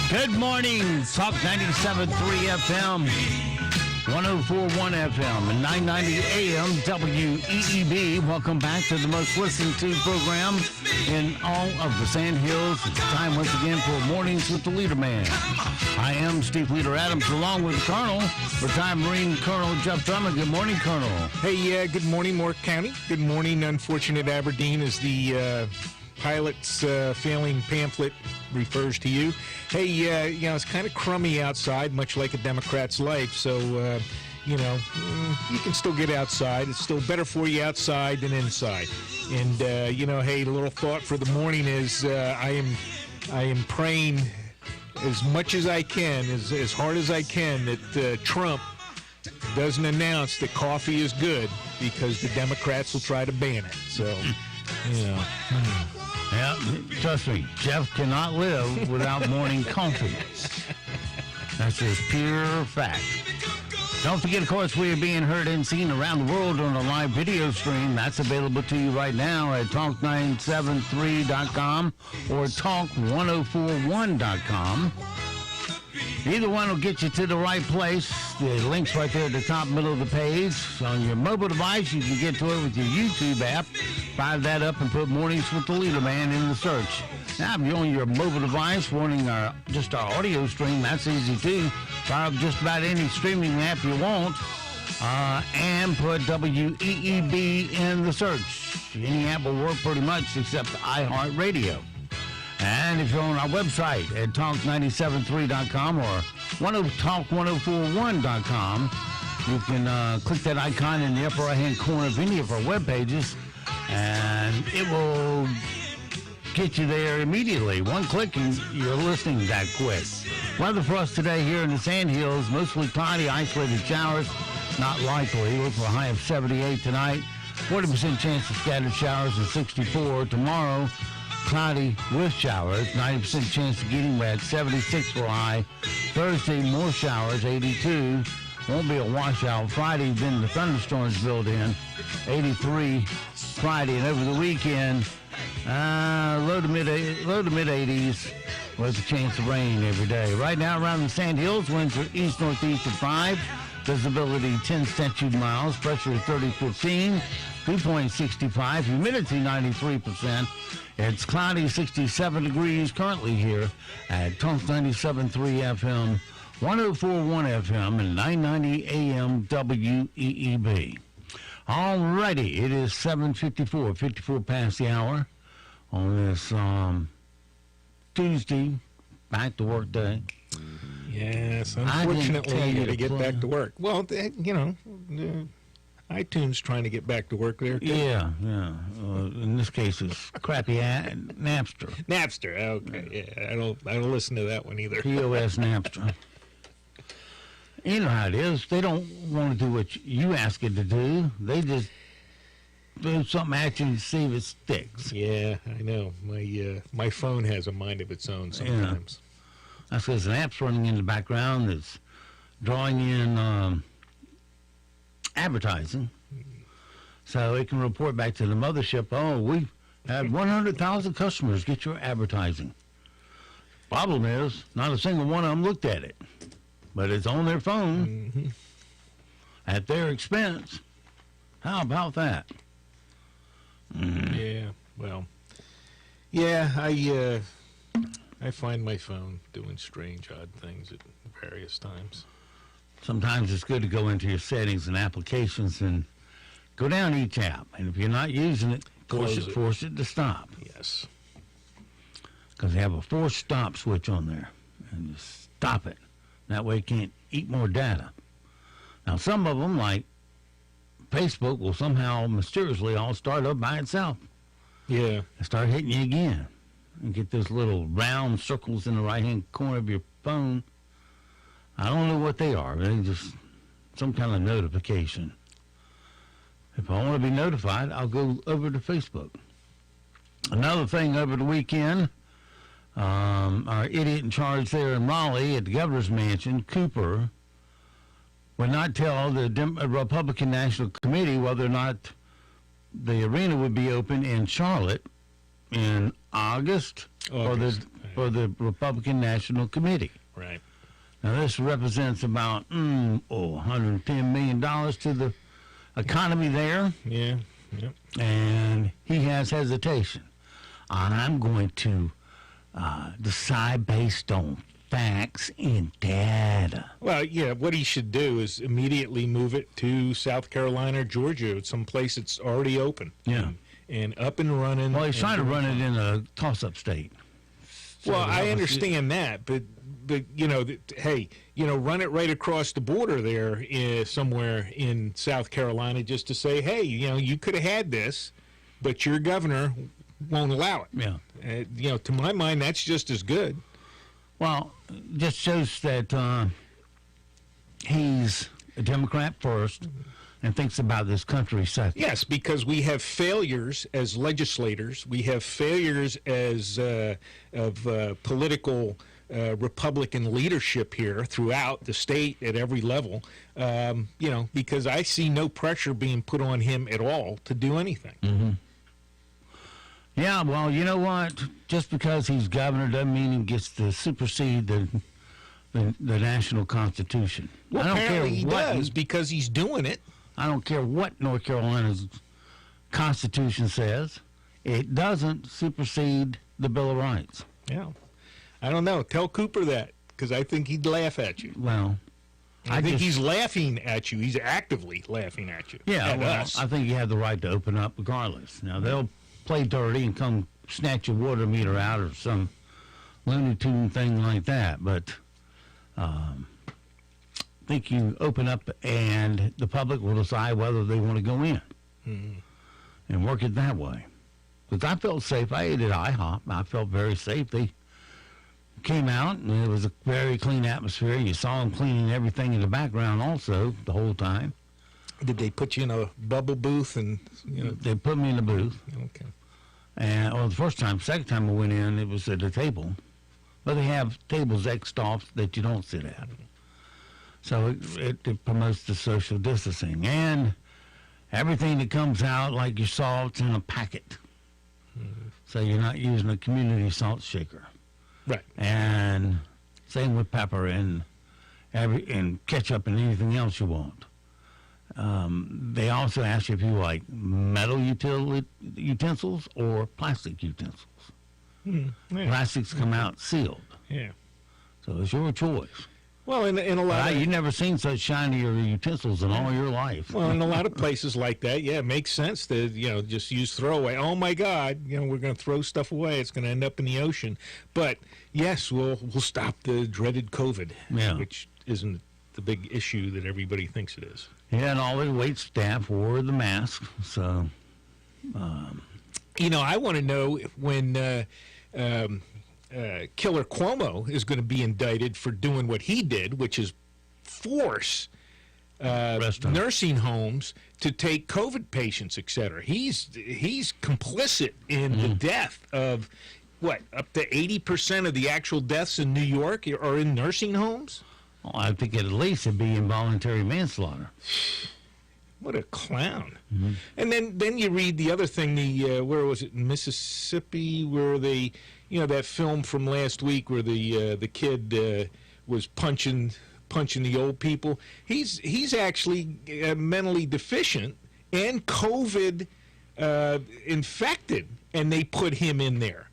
Good morning, Talk 97.3 FM, 104.1 FM, and 990 AM WEEB. Welcome back to the most listened to program in all of the Sand Hills. It's time once again for Mornings with the Leader Man. I am Steve Leader Adams, along with the Colonel, retired Marine Colonel Jeff Drummond. Good morning, Colonel. Hey, good morning, Moore County. Good morning, unfortunate Aberdeen, as the pilot's failing pamphlet refers to you. Hey, it's kind of crummy outside, much like a Democrat's life, so, you can still get outside. It's still better for you outside than inside. And, hey, the little thought for the morning is I am praying as much as I can, as hard as I can, that Trump doesn't announce that coffee is good, because the Democrats will try to ban it. So, Yeah, trust me, Jeff cannot live without morning coffee. That's just pure fact. Don't forget, of course, we are being heard and seen around the world on a live video stream. That's available to you right now at talk973.com or talk1041.com. Either one will get you to the right place. The link's right there at the top middle of the page. On your mobile device, you can get to it with your YouTube app. Fire that up and put Mornings with the Leader Man in the search. Now, if you're on your mobile device wanting our audio stream, that's easy too. Fire up just about any streaming app you want and put WEEB in the search. Any app will work pretty much except iHeartRadio. And if you're on our website at talk973.com or talk1041.com, you can click that icon in the upper right-hand corner of any of our web pages, and it will get you there immediately. One click and you're listening that quick. Weather for us today here in the Sand Hills, mostly cloudy, isolated showers, not likely. Look for a high of 78 tonight, 40% chance of scattered showers and 64 tomorrow. Cloudy with showers, 90% chance of getting wet, 76 for high. Thursday, more showers, 82. Won't be a washout. Friday, then the thunderstorms build in, 83 Friday. And over the weekend, low to mid 80s with a chance of rain every day. Right now around the Sand Hills, winds are east-northeast at 5. Visibility 10 statute miles. Pressure 30-15. Dew point 65. Humidity 93%. It's cloudy, 67 degrees currently here at Talk 97.3 FM, 104.1 FM, and 990 AM WEEB. All righty, it is 7:54, 54 past the hour on this Tuesday, back to work day. Yes, unfortunately, you got to get back to work. Well, iTunes trying to get back to work there, too. Yeah. In this case, it's crappy Napster. Napster, okay, yeah. I don't listen to that one either. POS Napster. You know how it is. They don't want to do what you ask it to do. They just do something at you to see if it sticks. Yeah, I know. My phone has a mind of its own sometimes. Yeah. That's because an app's running in the background that's drawing in advertising, so it can report back to the mothership, oh, we've had 100,000 customers get your advertising. Problem is, not a single one of them looked at it, but it's on their phone at their expense. How about that? Yeah, well, yeah, I find my phone doing strange, odd things at various times. Sometimes it's good to go into your settings and applications and go down each app. And if you're not using it, force it to stop. Yes. Because they have a force stop switch on there. And just stop it. That way it can't eat more data. Now, some of them, like Facebook, will somehow mysteriously all start up by itself. Yeah. And start hitting you again. And get those little round circles in the right-hand corner of your phone. I don't know what they are. They're just some kind of notification. If I want to be notified, I'll go over to Facebook. Another thing over the weekend, our idiot in charge there in Raleigh at the governor's mansion, Cooper, would not tell the Republican National Committee whether or not the arena would be open in Charlotte in August. August. for the Republican National Committee. Right. Now, this represents about $110 million to the economy there, Yeah. Yep. and he has hesitation. I'm going to decide based on facts and data. Well, yeah, what he should do is immediately move it to South Carolina or Georgia, someplace that's already open. Yeah. And up and running. Well, he's trying to run it in a toss-up state. Well, I understand that, but hey, run it right across the border there somewhere in South Carolina just to say, hey, you could have had this, but your governor won't allow it. Yeah. To my mind, that's just as good. Well, just shows that he's a Democrat first and thinks about this country second. Yes, because we have failures as legislators. We have failures as political Republican leadership here throughout the state at every level. Because I see no pressure being put on him at all to do anything. Mm-hmm. Yeah, well, you know what? Just because he's governor doesn't mean he gets to supersede the national Constitution. Well, I don't apparently care he what does because he's doing it. I don't care what North Carolina's Constitution says. It doesn't supersede the Bill of Rights. Yeah. I don't know. Tell Cooper that, because I think he'd laugh at you. Well, I think he's laughing at you. He's actively laughing at you. Yeah, at well, us. I think you have the right to open up regardless. Now, they'll play dirty and come snatch your water meter out or some Looney Tune thing like that, but I think you open up and the public will decide whether they want to go in and work it that way. Because I felt safe. I ate at IHOP. I felt very safe. They came out, and it was a very clean atmosphere. You saw them cleaning everything in the background also the whole time. Did they put you in a bubble booth and They put me in the booth. Okay. And the first time, second time I went in, it was at a table. But they have tables X'd off that you don't sit at. So it promotes the social distancing. And everything that comes out, like your salt's in a packet. So you're not using a community salt shaker. Right. And same with pepper and ketchup and anything else you want. They also ask you if you like metal utensils or plastic utensils. Yeah. Plastics come out sealed, Yeah. so it's your choice. Well, in a lot of You've never seen such shinier utensils in all your life. well, in a lot of places like that, yeah, it makes sense to just use throwaway. Oh my God, we're going to throw stuff away. It's going to end up in the ocean. But yes, we'll stop the dreaded COVID, which isn't the big issue that everybody thinks it is. Yeah, and all the wait staff wore the mask. So, I want to know if when Killer Cuomo is going to be indicted for doing what he did, which is force nursing homes to take COVID patients, etc. He's complicit in the death of up to 80% of the actual deaths in New York are in nursing homes. well, I think at least it'd be involuntary manslaughter. What a clown! And then you read the other thing. Where was it, in Mississippi, where they, that film from last week where the kid was punching the old people. He's actually mentally deficient and COVID infected, and they put him in there.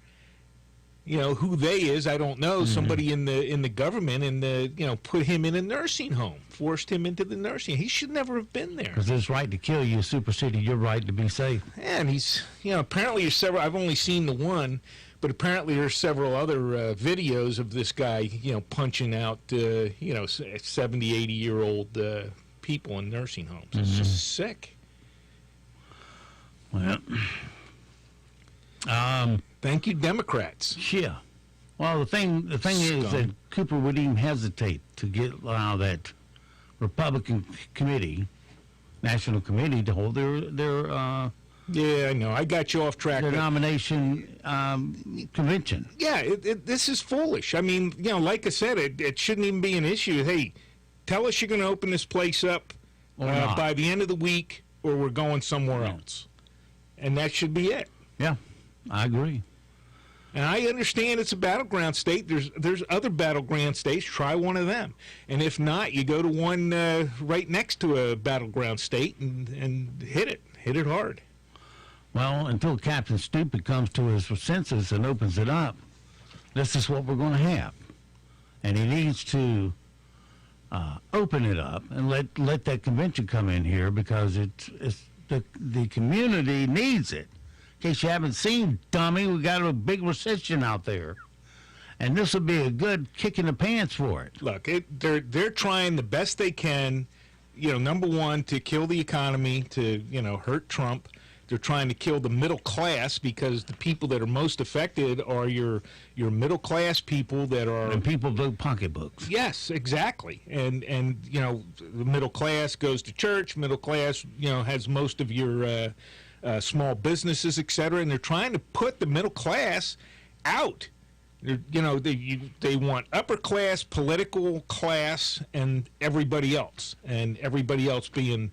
Who they is, I don't know. Somebody in the government, and put him in a nursing home, forced him into the nursing. He should never have been there. Because his right to kill you superseded your right to be safe. And he's, apparently there's several. I've only seen the one, but apparently there's several other videos of this guy, punching out, 70, 80-year-old people in nursing homes. It's just sick. Well, thank you, Democrats. yeah. Well, the thing is that Cooper would even hesitate to allow that Republican committee, National Committee, to hold their Yeah, I know. I got you off track. their nomination convention. Yeah, this is foolish. I mean, like I said, it shouldn't even be an issue. Hey, tell us you're going to open this place up by the end of the week, or we're going somewhere else. And that should be it. Yeah, I agree. And I understand it's a battleground state. There's other battleground states. Try one of them. And if not, you go to one right next to a battleground state and hit it hard. Well, until Captain Stupid comes to his senses and opens it up, this is what we're going to have. And he needs to open it up and let that convention come in here, because it's the community needs it. In case you haven't seen, dummy, we got a big recession out there, and this would be a good kick in the pants for it. Look, they're trying the best they can, number one, to kill the economy, to hurt Trump. They're trying to kill the middle class, because the people that are most affected are your middle class people that are... And people do pocketbooks. Yes, exactly. And the middle class goes to church. Middle class, has most of your small businesses, et cetera. And they're trying to put the middle class out. They want upper class, political class, and everybody else. And everybody else being,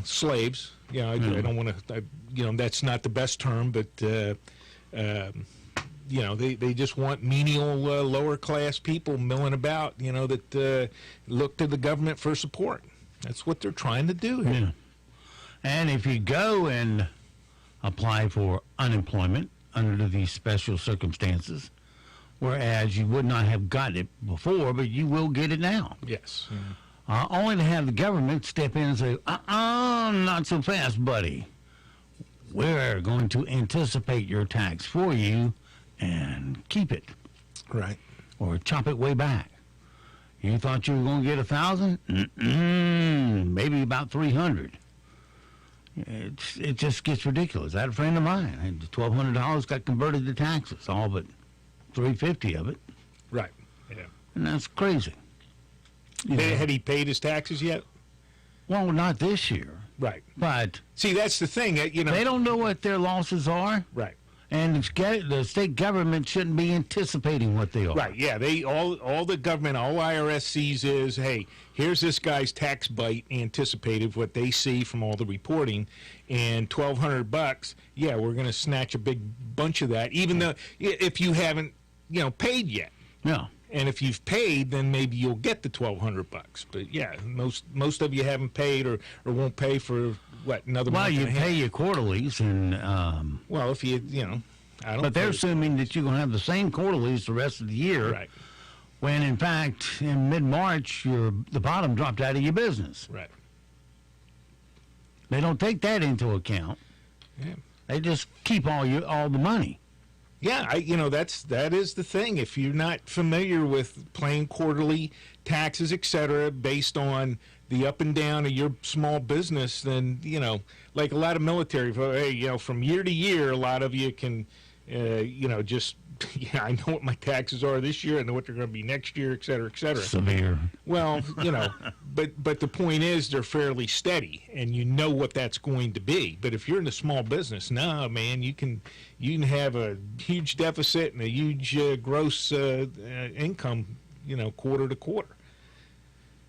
slaves. I don't want to, that's not the best term, but, they just want menial, lower class people milling about, that look to the government for support. That's what they're trying to do here. Yeah. And if you go and apply for unemployment under these special circumstances, whereas you would not have got it before, but you will get it now. Yes. Only to have the government step in and say, not so fast, buddy. We're going to anticipate your tax for you and keep it. Right. Or chop it way back. You thought you were going to get 1,000? Maybe about 300. It just gets ridiculous. I had a friend of mine, and $1,200 got converted to taxes, all but $350 of it. Right. Yeah. And that's crazy. Had he paid his taxes yet? Well, not this year. Right. But see, that's the thing. They don't know what their losses are. Right. And the state government shouldn't be anticipating what they are. Right, yeah. All the government, all IRS sees is, hey, here's this guy's tax bite anticipated, what they see from all the reporting, and $1,200, yeah, we're going to snatch a big bunch of that, even though if you haven't, paid yet. Yeah. And if you've paid, then maybe you'll get the $1,200. But yeah, most of you haven't paid or won't pay for another month. Well, you pay your quarterlies, and well, if I don't. But they're assuming that you're going to have the same quarterlies the rest of the year. Right. When in fact, in mid-March, the bottom dropped out of your business. Right. They don't take that into account. Yeah. They just keep all the money. Yeah, that is the thing. If you're not familiar with paying quarterly taxes, et cetera, based on the up and down of your small business, then, like a lot of military, hey, from year to year, a lot of you can, just, I know what my taxes are this year, I know what they're going to be next year, et cetera, et cetera. Severe. Well, but the point is they're fairly steady, and you know what that's going to be. But if you're in a small business, no, man, you can have a huge deficit and a huge gross income, quarter to quarter.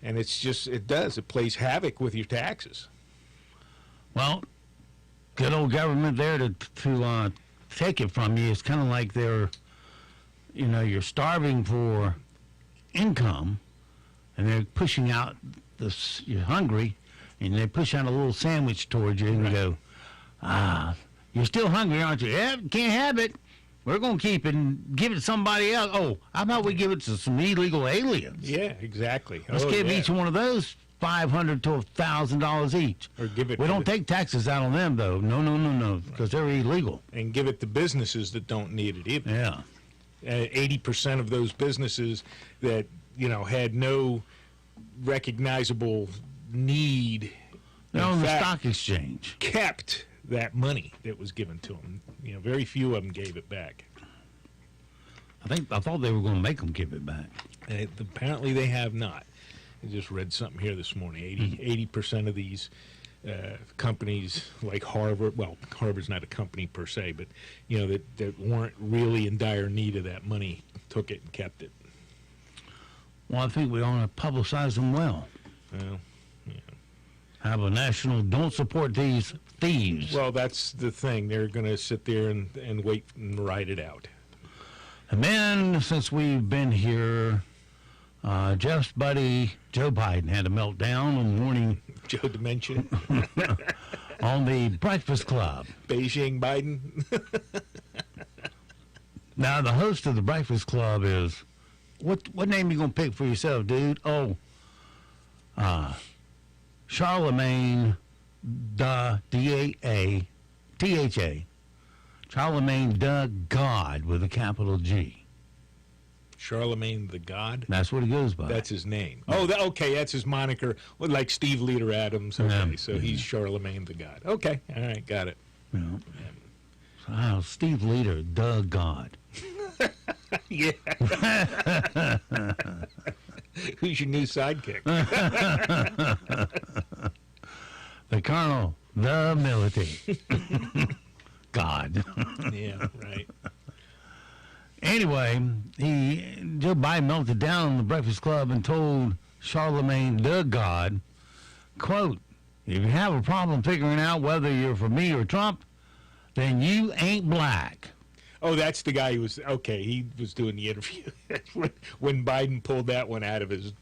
And it plays havoc with your taxes. Well, good old government there to take it from you. It's kind of like you're starving for income, and they're pushing out this. You're hungry, and they push out a little sandwich towards you, and you go, you're still hungry, aren't you? Yeah, can't have it. We're going to keep it and give it to somebody else. Oh, how about we give it to some illegal aliens? Yeah, exactly. Let's give each one of those $500 to $1,000 each. Or give it. We don't take taxes out on them, though. No, because they're illegal. And give it to businesses that don't need it either. Yeah. 80% of those businesses that had no recognizable need. They're on the stock exchange. Kept that money that was given to them. Very few of them gave it back. I thought they were going to make them give it back. Apparently they have not. I just read something here this morning. 80% of these companies like Harvard, well, Harvard's not a company per se, but that weren't really in dire need of that money, took it and kept it. Well, I think we ought to publicize them well. Well, yeah. Have a national, don't support these thieves. Well, that's the thing. They're going to sit there and wait and ride it out. And then, since we've been here, Jeff's buddy Joe Biden had a meltdown on morning Joe Dimension. on the Breakfast Club. Beijing Biden. Now, the host of the Breakfast Club is, what name you going to pick for yourself, dude? Oh, Charlemagne D-A-T-H-A. Charlemagne the God with a capital G. Charlemagne the God? That's what he goes by. That's his name. Oh, okay, that's his moniker. Well, like Steve Leader Adams. Okay, so he's Charlemagne the God. Okay, all right, got it. So, Steve Leader, the God. Yeah. Who's your new sidekick? The Colonel, the military. God. Yeah, right. Anyway, Joe Biden melted down on the Breakfast Club and told Charlemagne the God, quote, if you have a problem figuring out whether you're for me or Trump, then you ain't black. Oh, that's the guy who was, okay, he was doing the interview when Biden pulled that one out of his...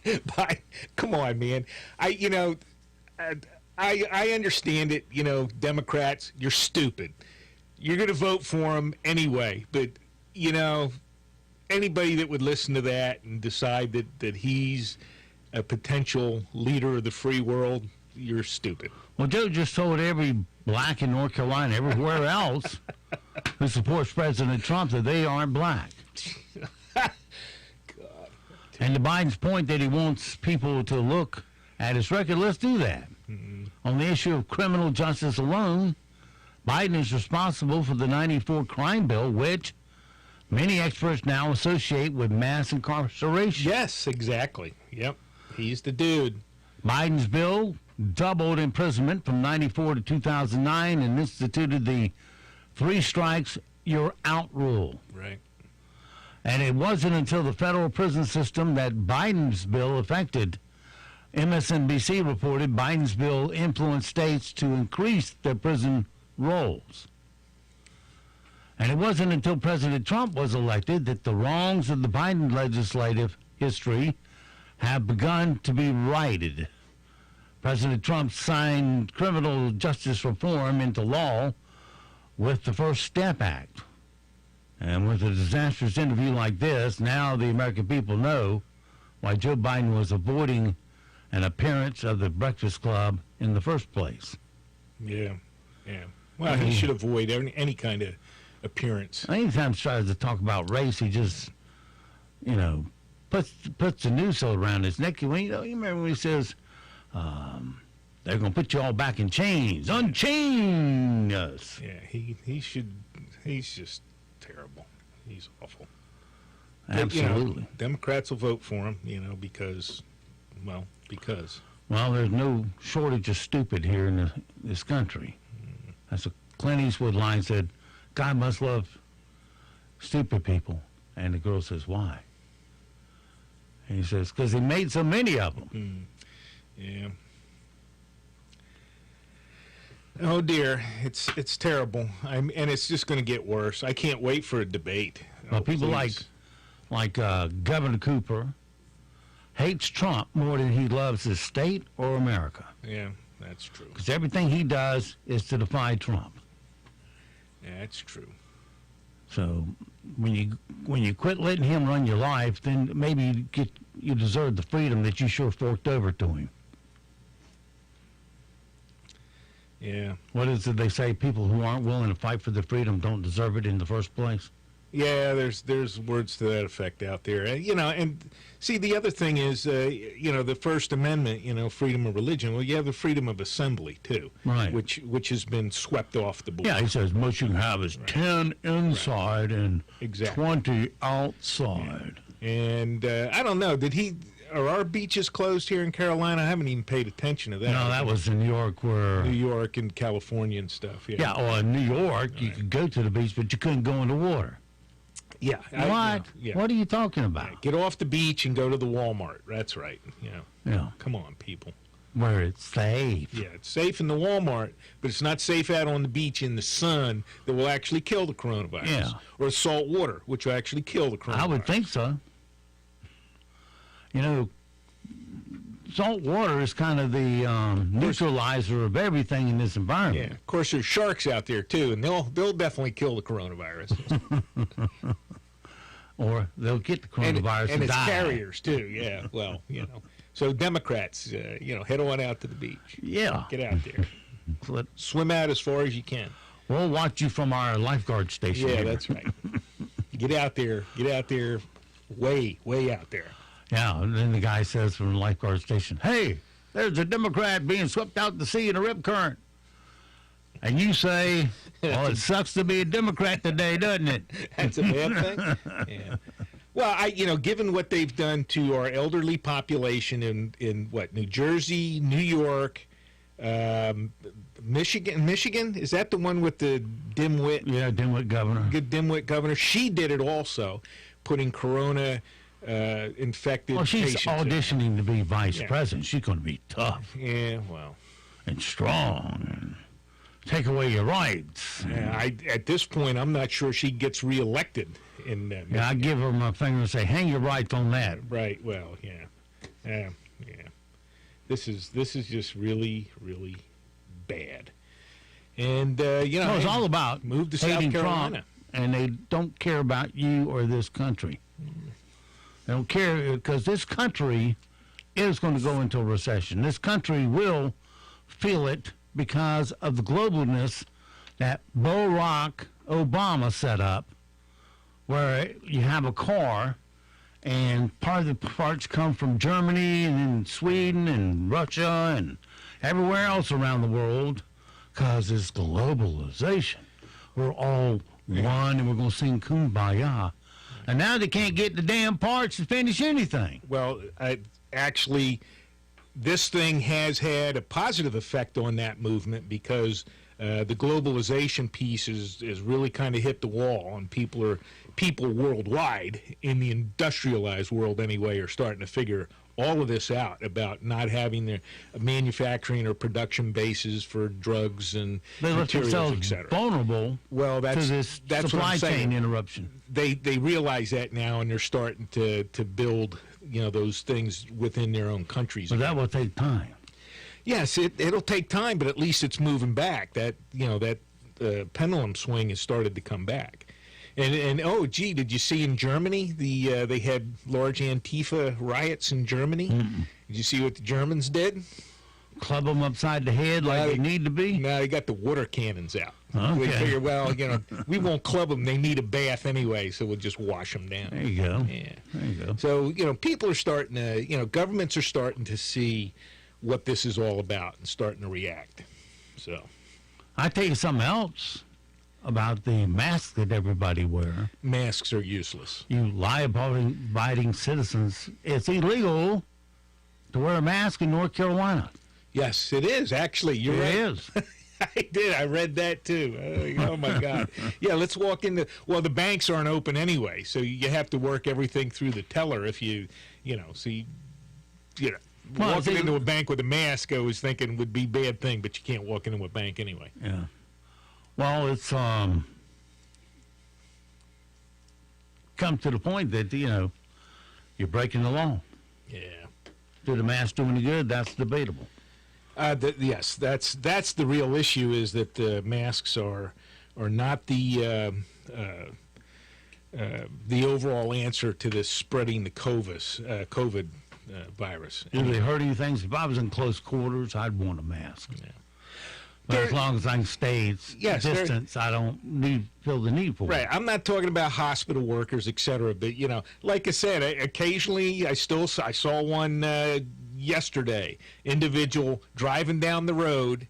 Biden, come on, man. I understand it, Democrats, you're stupid. You're going to vote for him anyway, but, anybody that would listen to that and decide that he's a potential leader of the free world, you're stupid. Well, Joe just told every black in North Carolina, everywhere else, who supports President Trump that they aren't black. God. And to Biden's point that he wants people to look at his record, let's do that. Mm-hmm. On the issue of criminal justice alone, Biden is responsible for the 94 crime bill, which many experts now associate with mass incarceration. Yes, exactly. Yep. He's the dude. Biden's bill doubled imprisonment from 94 to 2009 and instituted the 3 strikes, you're out rule. Right. And it wasn't until the federal prison system that Biden's bill affected. MSNBC reported Biden's bill influenced states to increase their prison rolls. And it wasn't until President Trump was elected that the wrongs of the Biden legislative history have begun to be righted. President Trump signed criminal justice reform into law with the First Step Act. And with a disastrous interview like this, now the American people know why Joe Biden was avoiding an appearance of the Breakfast Club in the first place. Yeah, yeah. Well, he should avoid any kind of appearance. Anytime he tries to talk about race, he just, puts the noose around his neck. You remember when he says, they're going to put you all back in chains. Unchain us. Yeah, he's just terrible. He's awful. Absolutely. But, Democrats will vote for him, because. Well, there's no shortage of stupid here in this country. As a Clint Eastwood line said, God must love stupid people. And the girl says, why? And he says, because he made so many of them. Yeah. Oh dear, it's terrible. And it's just going to get worse. I can't wait for a debate. Well, people please. like Governor Cooper hates Trump more than he loves his state or America. Yeah, that's true. Because everything he does is to defy Trump. Yeah, that's true. So when you quit letting him run your life, then maybe you deserve the freedom that you sure forked over to him. Yeah. What is it they say? People who aren't willing to fight for their freedom don't deserve it in the first place? Yeah, there's words to that effect out there. And see, the other thing is, the First Amendment, freedom of religion. Well, you have the freedom of assembly too, right? Which has been swept off the board. Yeah, he says most you can have is 10 inside and 20 outside. Yeah. And I don't know. Are our beaches closed here in Carolina? I haven't even paid attention to that. No, that was in New York, New York and California and stuff. Yeah. Yeah. Well, in New York, you could go to the beach, but you couldn't go in the water. Yeah. What? Yeah. What are you talking about? Yeah, get off the beach and go to the Walmart. That's right. Yeah. Come on, people. where it's safe. Yeah, it's safe in the Walmart, but it's not safe out on the beach in the sun that will actually kill the coronavirus. Yeah. Or salt water, which will actually kill the coronavirus. I would think so. You know, salt water is kind of the neutralizer of everything in this environment. Yeah, of course, there's sharks out there, too, and they'll definitely kill the coronavirus. Or they'll get the coronavirus and die. it's carriers, too, yeah. Well, you know. So Democrats, head on out to the beach. Yeah. Get out there. Swim out as far as you can. We'll watch you from our lifeguard station. Yeah, here. that's right. Get out there, way out there. Yeah, and then the guy says from the lifeguard station, "Hey, there's a Democrat being swept out to sea in a rip current." And you say, "Well, it sucks to be a Democrat today, doesn't it?" That's a bad thing? Yeah. Well, given what they've done to our elderly population in what, New Jersey, New York, Michigan, is that the one with the dimwit? Yeah, dimwit governor. Good dimwit governor. She did it also, putting corona infected she's patients auditioning to be vice president. She's going to be tough. Yeah, well. And strong and take away your rights. Yeah, at this point, I'm not sure she gets reelected. Yeah, I give her my finger and say, "Hang your rights on that." Right. Well, yeah. This is just really, really bad. And it's all about move to hating South Carolina, Trump, and they don't care about you or this country. They don't care because this country is going to go into a recession. This country will feel it because of the globalness that Barack Obama set up, where you have a car and part of the parts come from Germany and then Sweden and Russia and everywhere else around the world because it's globalization. We're all one and we're going to sing Kumbaya. And now they can't get the damn parts to finish anything. Well, actually, this thing has had a positive effect on that movement because the globalization piece is really kind of hit the wall, and people worldwide, in the industrialized world anyway, are starting to figure all of this out about not having their manufacturing or production bases for drugs and materials, etc. Vulnerable to this supply chain interruption. They realize that now, and they're starting to build those things within their own countries. But that will take time. Yes, it'll take time, but at least it's moving back. That pendulum swing has started to come back. And oh, gee, did you see in Germany they had large Antifa riots in Germany? Mm-mm. Did you see what the Germans did? Club them upside the head like they need to be? No, they got the water cannons out. Okay. They figure, well, we won't club them. They need a bath anyway, so we'll just wash them down. There you go. Yeah. There you go. So, people are starting to, governments are starting to see what this is all about and starting to react. So, I tell you something else about the masks that everybody wear. Masks are useless. You law-abiding citizens, it's illegal to wear a mask in North Carolina. Yes, it is, actually. You're right. It is. I did. I read that, too. Oh, my God. Yeah, let's walk in well, the banks aren't open anyway, so you have to work everything through the teller if walking into a bank with a mask, I was thinking would be a bad thing, but you can't walk into a bank anyway. Yeah. Well, it's come to the point that, you're breaking the law. Yeah. Do the mask do any good? That's debatable. Yes, that's the real issue, is that the masks are not the overall answer to this spreading the COVID virus. Do they hurt anything? If I was in close quarters, I'd want a mask. Yeah. But as long as I can stay distance, I don't feel the need for it. Right. I'm not talking about hospital workers, et cetera. But, like I said, occasionally I saw one yesterday. Individual driving down the road,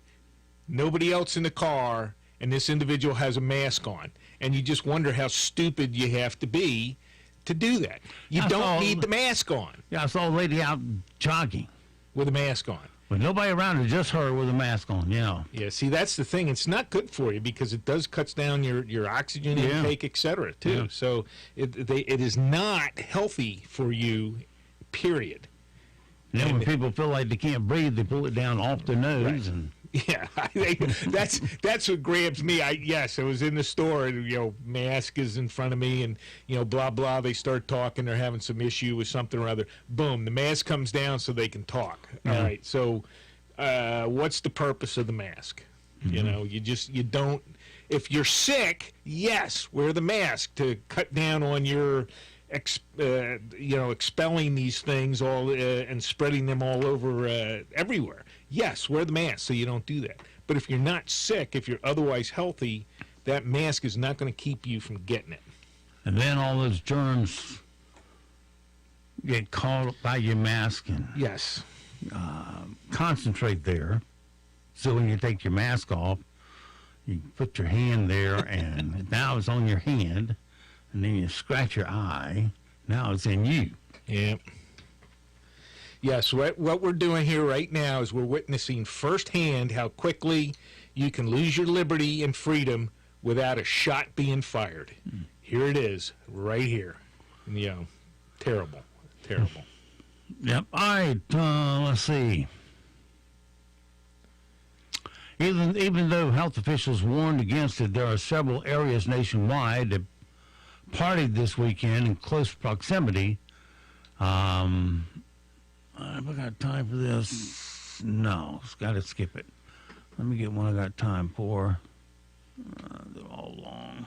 nobody else in the car, and this individual has a mask on. And you just wonder how stupid you have to be to do that. You don't need the mask on. Yeah, I saw a lady out jogging with a mask on. With nobody around her, just her with a mask on, Yeah, see, that's the thing. It's not good for you because it does cuts down your oxygen intake, et cetera, too. Yeah. So it is not healthy for you, period. And then when people feel like they can't breathe, they pull it down off their nose. Right. And yeah, that's what grabs me. I was in the store, and, mask is in front of me, and, blah, blah. They start talking. They're having some issue with something or other. Boom, the mask comes down so they can talk. Mm-hmm. All right, so what's the purpose of the mask? Mm-hmm. You don't, if you're sick, yes, wear the mask to cut down on your expelling these things all and spreading them all over everywhere. Yes, wear the mask so you don't do that. But if you're not sick, if you're otherwise healthy, that mask is not going to keep you from getting it. And then all those germs get caught up by your mask and Yes. Concentrate there. So when you take your mask off, you put your hand there, and now it's on your hand. And then you scratch your eye. Now it's in you. Yeah. Yes, what we're doing here right now is we're witnessing firsthand how quickly you can lose your liberty and freedom without a shot being fired. Here it is, right here. Terrible. Terrible. Yep. All right. Let's see. Even though health officials warned against it, there are several areas nationwide that partied this weekend in close proximity. Have I got time for this? No, it's got to skip it. Let me get one I got time for. They're all long.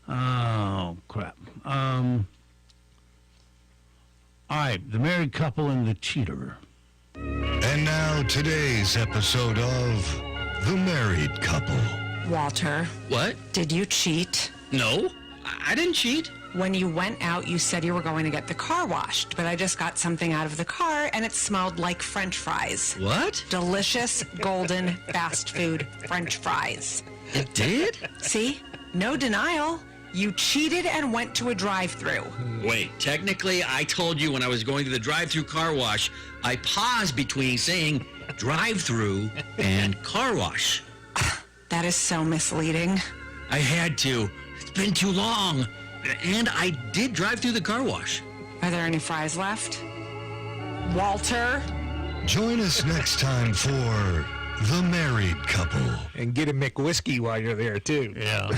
Oh, crap. All right, the married couple and the cheater. And now today's episode of The Married Couple. Walter, What? did you cheat? No, I didn't cheat. When you went out, you said you were going to get the car washed, but I just got something out of the car, and it smelled like French fries. What? Delicious, golden, fast food French fries. It did? See? No denial. You cheated and went to a drive-thru. Wait, technically, I told you when I was going to the drive-through car wash, I paused between saying drive-through and car wash. That is so misleading. I had to. It's been too long. And I did drive through the car wash. Are there any fries left? Walter? Join us next time for The Married Couple. And get a McWhiskey while you're there, too. Yeah.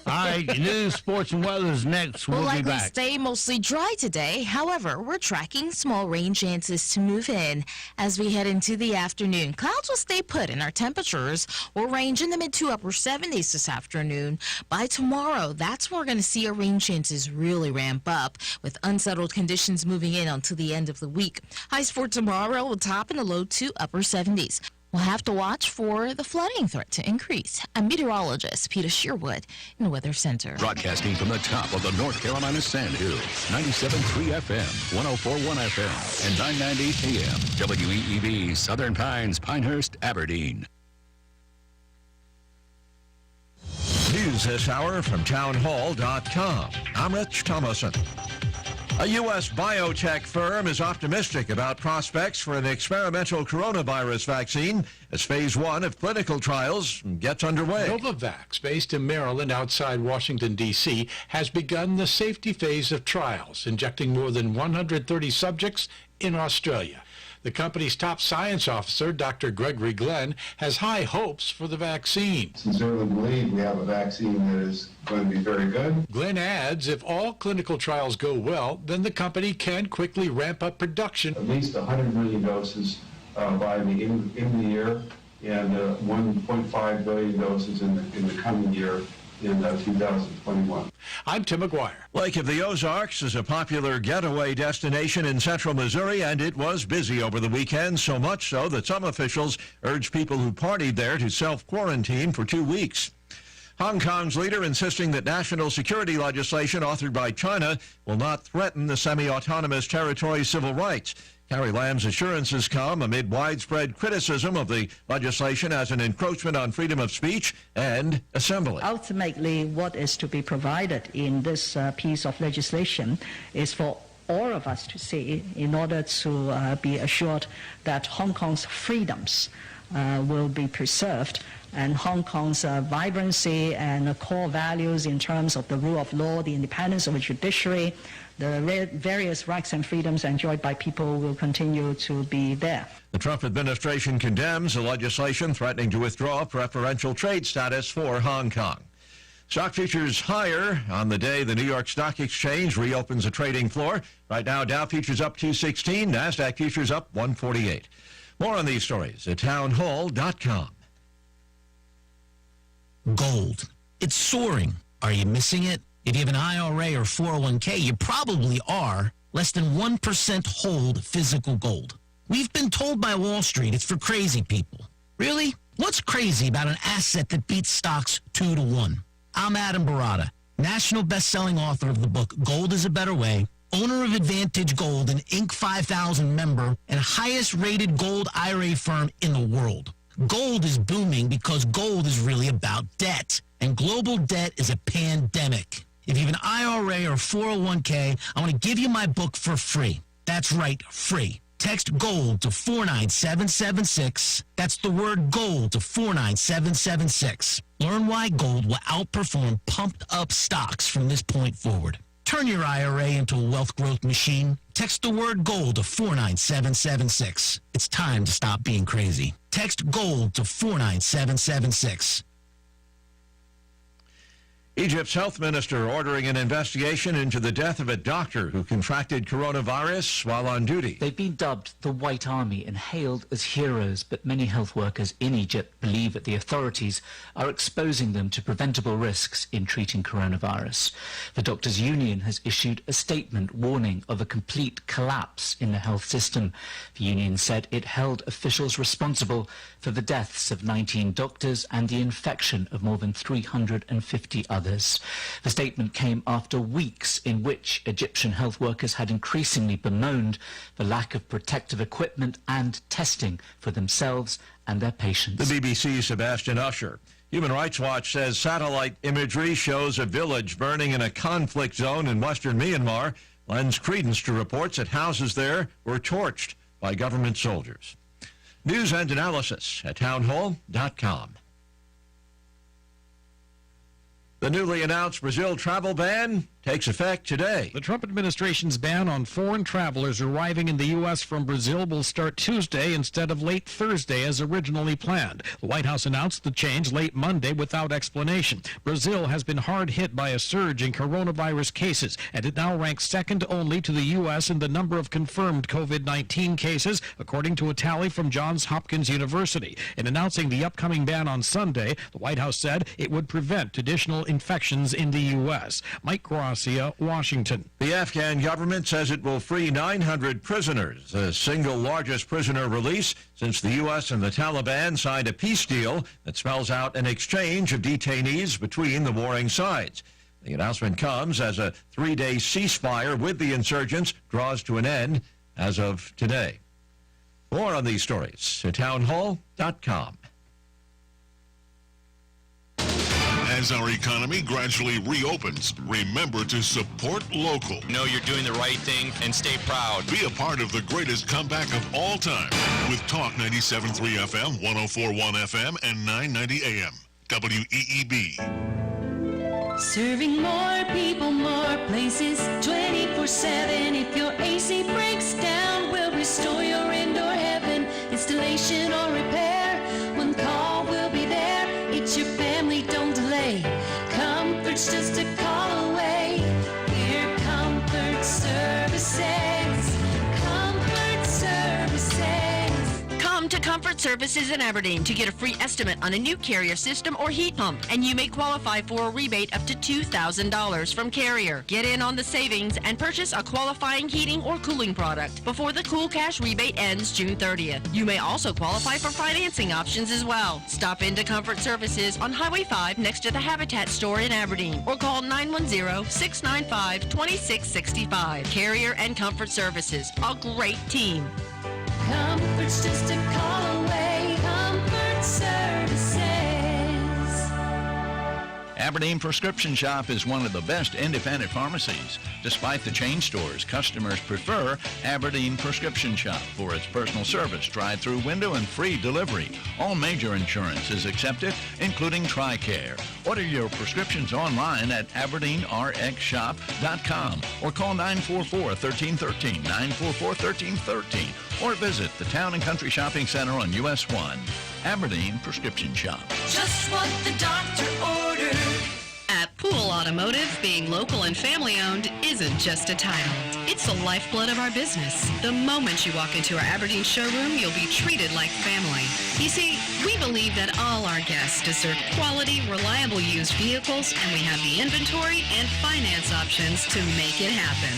All right, news, sports, and weather is next. We'll We'll be likely back. stay mostly dry today. However, we're tracking small rain chances to move in as we head into the afternoon. Clouds will stay put and our temperatures will range in the mid to upper 70s this afternoon. By tomorrow, that's when we're going to see our rain chances really ramp up with unsettled conditions moving in until the end of the week. Highs for tomorrow will top in the low to upper 70s. We'll have to watch for the flooding threat to increase. I'm meteorologist Peter Sherwood in the Weather Center. Broadcasting from the top of the North Carolina Sandhills, 97.3 FM, 104.1 FM, and 990 AM, WEEB, Southern Pines, Pinehurst, Aberdeen. News this hour from townhall.com. I'm Rich Thomason. A U.S. biotech firm is optimistic about prospects for an experimental coronavirus vaccine as phase 1 of clinical trials gets underway. Novavax, based in Maryland outside Washington, D.C., has begun the safety phase of trials, injecting more than 130 subjects in Australia. The company's top science officer, Dr. Gregory Glenn, has high hopes for the vaccine. Sincerely believe we have a vaccine that is going to be very good. Glenn adds if all clinical trials go well, then the company can quickly ramp up production. At least 100 million doses by the end of the year and 1.5 billion doses in the coming year in 2021. I'm Tim McGuire. Lake of the Ozarks is a popular getaway destination in central Missouri, and it was busy over the weekend, so much so that some officials urged people who partied there to self-quarantine for 2 weeks. Hong Kong's leader insisting that national security legislation authored by China will not threaten the semi-autonomous territory's civil rights. Carrie Lam's assurances come amid widespread criticism of the legislation as an encroachment on freedom of speech and assembly. Ultimately, what is to be provided in this piece of legislation is for all of us to see in order to be assured that Hong Kong's freedoms will be preserved and Hong Kong's vibrancy and core values in terms of the rule of law, the independence of the judiciary, the various rights and freedoms enjoyed by people will continue to be there. The Trump administration condemns the legislation threatening to withdraw preferential trade status for Hong Kong. Stock futures higher on the day the New York Stock Exchange reopens the trading floor. Right now, Dow futures up 216, NASDAQ futures up 148. More on these stories at townhall.com. Gold. It's soaring. Are you missing it? If you have an IRA or 401k, you probably are. Less than 1% hold physical gold. We've been told by Wall Street it's for crazy people. Really? What's crazy about an asset that beats stocks 2-1? I'm Adam Barata, national best-selling author of the book Gold is a Better Way, owner of Advantage Gold, an Inc. 5000 member, and highest-rated gold IRA firm in the world. Gold is booming because gold is really about debt, and global debt is a pandemic. If you have an IRA or 401k, I want to give you my book for free. That's right, free. Text GOLD to 49776. That's the word GOLD to 49776. Learn why gold will outperform pumped-up stocks from this point forward. Turn your IRA into a wealth growth machine. Text the word GOLD to 49776. It's time to stop being crazy. Text GOLD to 49776. Egypt's health minister ordering an investigation into the death of a doctor who contracted coronavirus while on duty. They've been dubbed the White Army and hailed as heroes, but many health workers in Egypt believe that the authorities are exposing them to preventable risks in treating coronavirus. The Doctors' Union has issued a statement warning of a complete collapse in the health system. The union said it held officials responsible for the deaths of 19 doctors and the infection of more than 350 others. The statement came after weeks in which Egyptian health workers had increasingly bemoaned the lack of protective equipment and testing for themselves and their patients. The BBC's Sebastian Usher. Human Rights Watch says satellite imagery shows a village burning in a conflict zone in western Myanmar lends credence to reports that houses there were torched by government soldiers. News and analysis at townhall.com. The newly announced Brazil travel ban takes effect today. The Trump administration's ban on foreign travelers arriving in the U.S. from Brazil will start Tuesday instead of late Thursday as originally planned. The White House announced the change late Monday without explanation. Brazil has been hard hit by a surge in coronavirus cases, and it now ranks second only to the U.S. in the number of confirmed COVID-19 cases, according to a tally from Johns Hopkins University. In announcing the upcoming ban on Sunday, the White House said it would prevent additional infections in the U.S. Mike Gracia, Washington. The Afghan government says it will free 900 prisoners, the single largest prisoner release since the U.S. and the Taliban signed a peace deal that spells out an exchange of detainees between the warring sides. The announcement comes as a 3-day ceasefire with the insurgents draws to an end as of today. More on these stories at townhall.com. As our economy gradually reopens, remember to support local. Know you're doing the right thing and stay proud. Be a part of the greatest comeback of all time with Talk 97.3 FM, 104.1 FM, and 990 AM. WEEB. Serving more people, more places, 24/7. If your AC breaks down, we'll restore your indoor heaven. Installation or repair, one call will be there. It's your family, don't delay. Comfort's just a call away. We're Comfort Services. Comfort Services. Come to Comfort Services in Aberdeen to get a free estimate on a new Carrier system or heat pump, and you may qualify for a rebate up to $2,000 from Carrier. Get in on the savings and purchase a qualifying heating or cooling product before the Cool Cash rebate ends June 30th. You may also qualify for financing options as well. Stop into Comfort Services on Highway 5 next to the Habitat store in Aberdeen, or call 910-695-2665. Carrier and Comfort Services, a great team. Comfort's just a call away. Comfort Services. Aberdeen Prescription Shop is one of the best independent pharmacies. Despite the chain stores, customers prefer Aberdeen Prescription Shop for its personal service, drive-through window, and free delivery. All major insurance is accepted, including TRICARE. Order your prescriptions online at AberdeenRxShop.com or call 944-1313, 944-1313, or visit the Town and Country Shopping Center on US 1. Aberdeen Prescription Shop. Just what the doctor ordered. At Pool Automotive, being local and family-owned isn't just a title. It's the lifeblood of our business. The moment you walk into our Aberdeen showroom, you'll be treated like family. You see, we believe that all our guests deserve quality, reliable used vehicles, and we have the inventory and finance options to make it happen.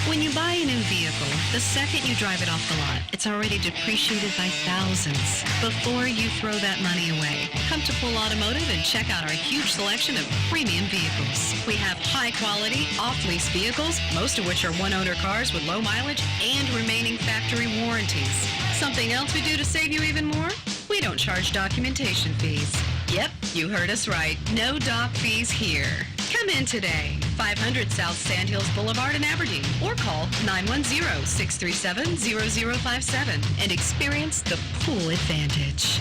When you buy a new vehicle, the second you drive it off the lot, it's already depreciated by thousands. Before you throw that money away, come to Pool Automotive and check out our huge selection of premium vehicles. We have high-quality, off-lease vehicles, most of which are one-owner cars with low mileage and remaining factory warranties. Something else we do to save you even more? We don't charge documentation fees. Yep, you heard us right. No doc fees here. Come in today, 500 South Sandhills Boulevard in Aberdeen, or call 910-637-0057 and experience the Pool Advantage.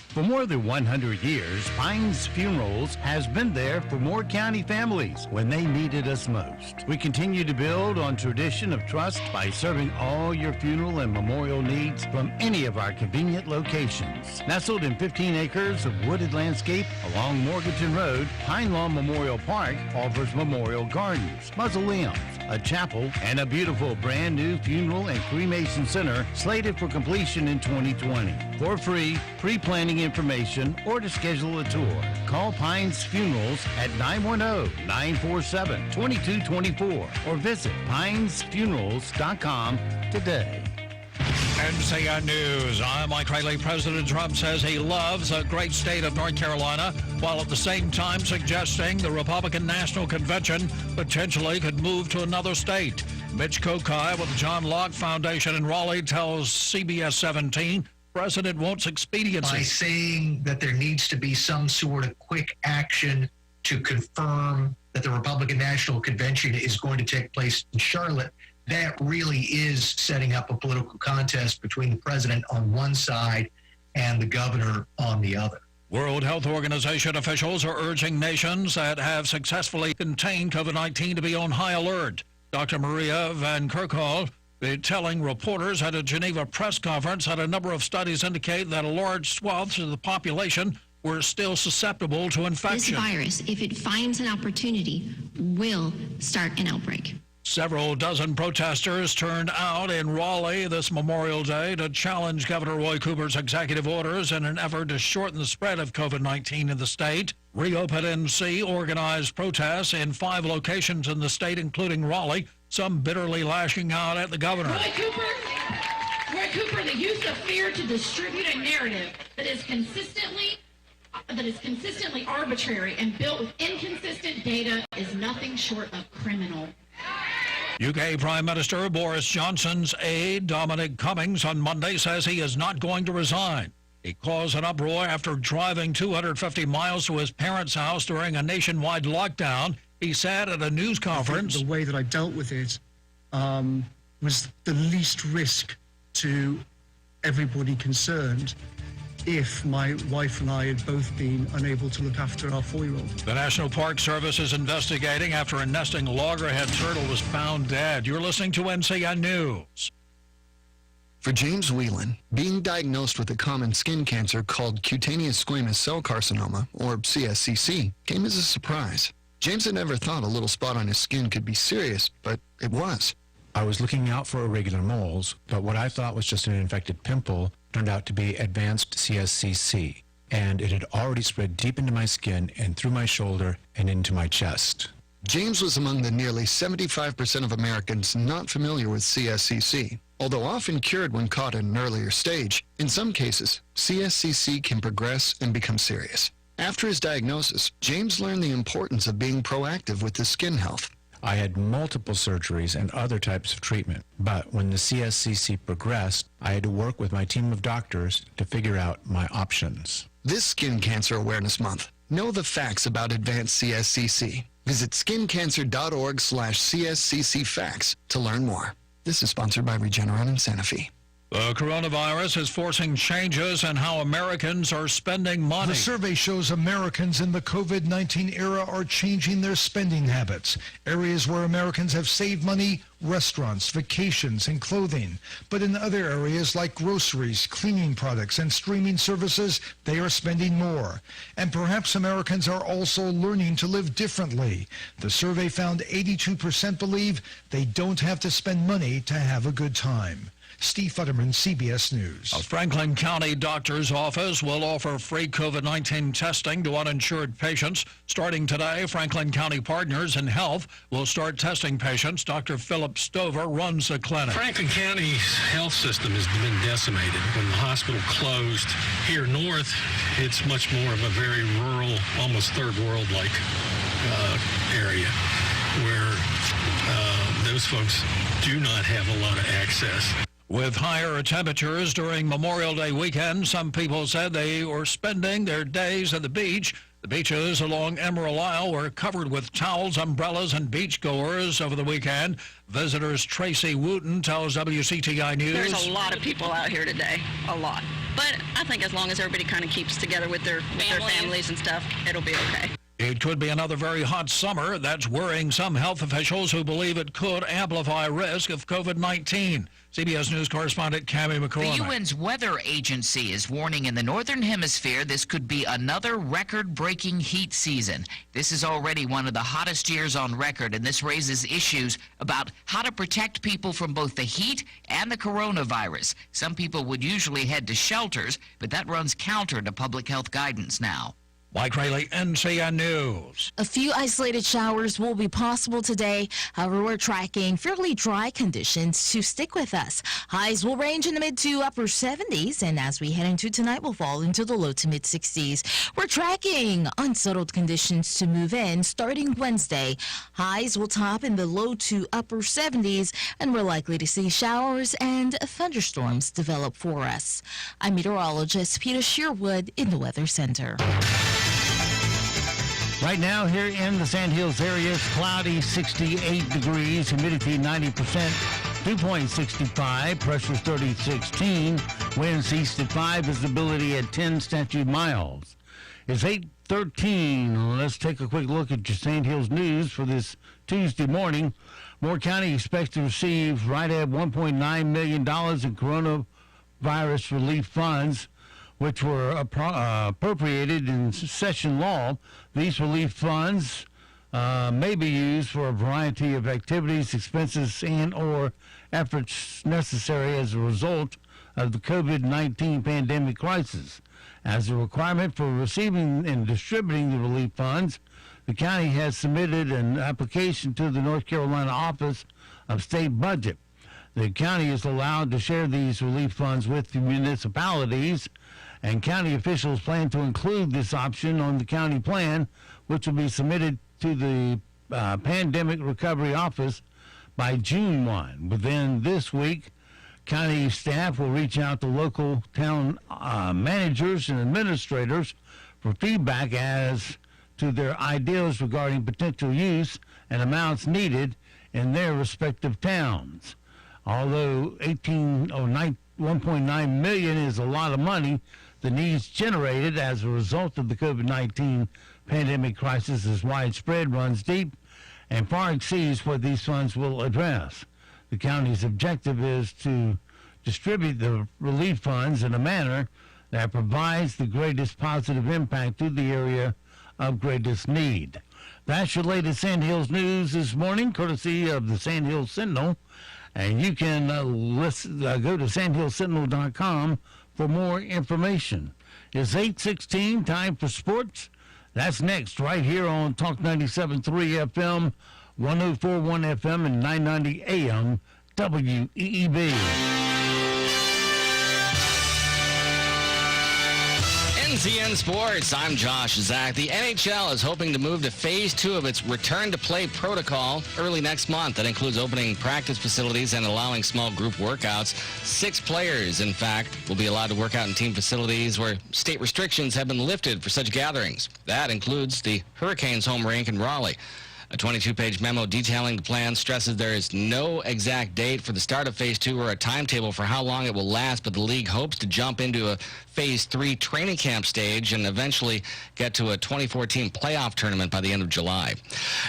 For more than 100 years, Pines Funerals has been there for Moore County families when they needed us most. We continue to build on tradition of trust by serving all your funeral and memorial needs from any of our convenient locations. Nestled in 15 acres of wooded landscape along Morganton Road, Pine Lawn Memorial Park offers memorial gardens, mausoleums, a chapel, and a beautiful brand new funeral and cremation center slated for completion in 2020. For free, pre-planning information or to schedule a tour, call Pines Funerals at 910-947-2224 or visit pinesfunerals.com today. NCN News. I'm Mike Riley. President Trump says he loves the great state of North Carolina, while at the same time suggesting the Republican National Convention potentially could move to another state. Mitch Kokai with the John Locke Foundation in Raleigh tells CBS 17 President wants expediency. By saying that there needs to be some sort of quick action to confirm that the Republican National Convention is going to take place in Charlotte, that really is setting up a political contest between the president on one side and the governor on the other. World Health Organization officials are urging nations that have successfully contained COVID-19 to be on high alert. Dr. Maria Van Kerkhove telling reporters at a Geneva press conference that a number of studies indicate that a large swath of the population were still susceptible to infection. This virus, if it finds an opportunity, will start an outbreak. Several dozen protesters turned out in Raleigh this Memorial Day to challenge Governor Roy Cooper's executive orders in an effort to shorten the spread of COVID-19 in the state. Reopen NC organized protests in 5 locations in the state, including Raleigh, some bitterly lashing out at the governor. Roy Cooper, the use of fear to distribute a narrative that is consistently arbitrary and built with inconsistent data is nothing short of criminal. UK Prime Minister Boris Johnson's aide, Dominic Cummings, on Monday says he is not going to resign. He caused an uproar after driving 250 miles to his parents' house during a nationwide lockdown. He said at a news conference, the way that I dealt with it was the least risk to everybody concerned if my wife and I had both been unable to look after our 4-year-old. The National Park Service is investigating after a nesting loggerhead turtle was found dead. You're listening to NCN News. For James Whelan, being diagnosed with a common skin cancer called cutaneous squamous cell carcinoma, or CSCC, came as a surprise. James had never thought a little spot on his skin could be serious, but it was. I was looking out for irregular moles, but what I thought was just an infected pimple turned out to be advanced CSCC, and it had already spread deep into my skin and through my shoulder and into my chest. James was among the nearly 75% of Americans not familiar with CSCC. Although often cured when caught at an earlier stage, in some cases, CSCC can progress and become serious. After his diagnosis, James learned the importance of being proactive with his skin health. I had multiple surgeries and other types of treatment. But when the CSCC progressed, I had to work with my team of doctors to figure out my options. This Skin Cancer Awareness Month, know the facts about advanced CSCC. Visit skincancer.org/CSCC facts to learn more. This is sponsored by Regeneron and Sanofi. The coronavirus is forcing changes in how Americans are spending money. The survey shows Americans in the COVID-19 era are changing their spending habits. Areas where Americans have saved money, restaurants, vacations, and clothing. But in other areas like groceries, cleaning products, and streaming services, they are spending more. And perhaps Americans are also learning to live differently. The survey found 82% believe they don't have to spend money to have a good time. Steve Futterman, CBS News. A Franklin County doctor's office will offer free COVID-19 testing to uninsured patients. Starting today, Franklin County Partners in Health will start testing patients. Dr. Philip Stover runs the clinic. Franklin County's health system has been decimated. When the hospital closed here north, it's much more of a very rural, almost third world-like area where those folks do not have a lot of access. With higher temperatures during Memorial Day weekend, some people said they were spending their days at the beach. The beaches along Emerald Isle were covered with towels, umbrellas, and beachgoers over the weekend. Visitors Tracy Wooten tells WCTI News. There's a lot of people out here today, a lot. But I think as long as everybody kind of keeps together with their families and stuff, it'll be okay. It could be another very hot summer. That's worrying some health officials who believe it could amplify risk of COVID-19. CBS News correspondent Cammie McCormick. The UN's weather agency is warning in the northern hemisphere this could be another record-breaking heat season. This is already one of the hottest years on record, and this raises issues about how to protect people from both the heat and the coronavirus. Some people would usually head to shelters, but that runs counter to public health guidance now. Mike Rayleigh, NCN News. A few isolated showers will be possible today. However, we're tracking fairly dry conditions to stick with us. Highs will range in the mid to upper 70s, and as we head into tonight, we'll fall into the low to mid 60s. We're tracking unsettled conditions to move in starting Wednesday. Highs will top in the low to upper 70s, and we're likely to see showers and thunderstorms develop for us. I'm meteorologist Peter Sherwood in the Weather Center. Right now here in the Sand Hills area, it's cloudy, 68 degrees, humidity 90%, dew point 65, pressure 3016, winds east at 5, visibility at 10 statute miles. It's 8:13. Let's take a quick look at your Sand Hills news for this Tuesday morning. Moore County expects to receive right at $1.9 million in coronavirus relief funds, which were appropriated in session law. These relief funds may be used for a variety of activities, expenses, and or efforts necessary as a result of the COVID-19 pandemic crisis. As a requirement for receiving and distributing the relief funds, the county has submitted an application to the North Carolina Office of State Budget. The county is allowed to share these relief funds with the municipalities, and county officials plan to include this option on the county plan, which will be submitted to the Pandemic Recovery Office by June 1. Within this week, county staff will reach out to local town managers and administrators for feedback as to their ideas regarding potential use and amounts needed in their respective towns. Although $1.9 million is a lot of money, the needs generated as a result of the COVID-19 pandemic crisis is widespread, runs deep, and far exceeds what these funds will address. The county's objective is to distribute the relief funds in a manner that provides the greatest positive impact to the area of greatest need. That's your latest Sand Hills news this morning, courtesy of the Sand Hills Sentinel. And you can go to sandhillsentinel.com for more information. It's 8:16, time for sports. That's next, right here on Talk 97.3 FM, 104.1 FM, and 990 AM, WEEB. In NCN Sports, I'm Josh Zach. The NHL is hoping to move to Phase 2 of its return-to-play protocol early next month. That includes opening practice facilities and allowing small group workouts. 6 players, in fact, will be allowed to work out in team facilities where state restrictions have been lifted for such gatherings. That includes the Hurricanes' home rink in Raleigh. A 22-page memo detailing the plan stresses there is no exact date for the start of Phase 2 or a timetable for how long it will last, but the league hopes to jump into a Phase 3 training camp stage and eventually get to a 24-team playoff tournament by the end of July.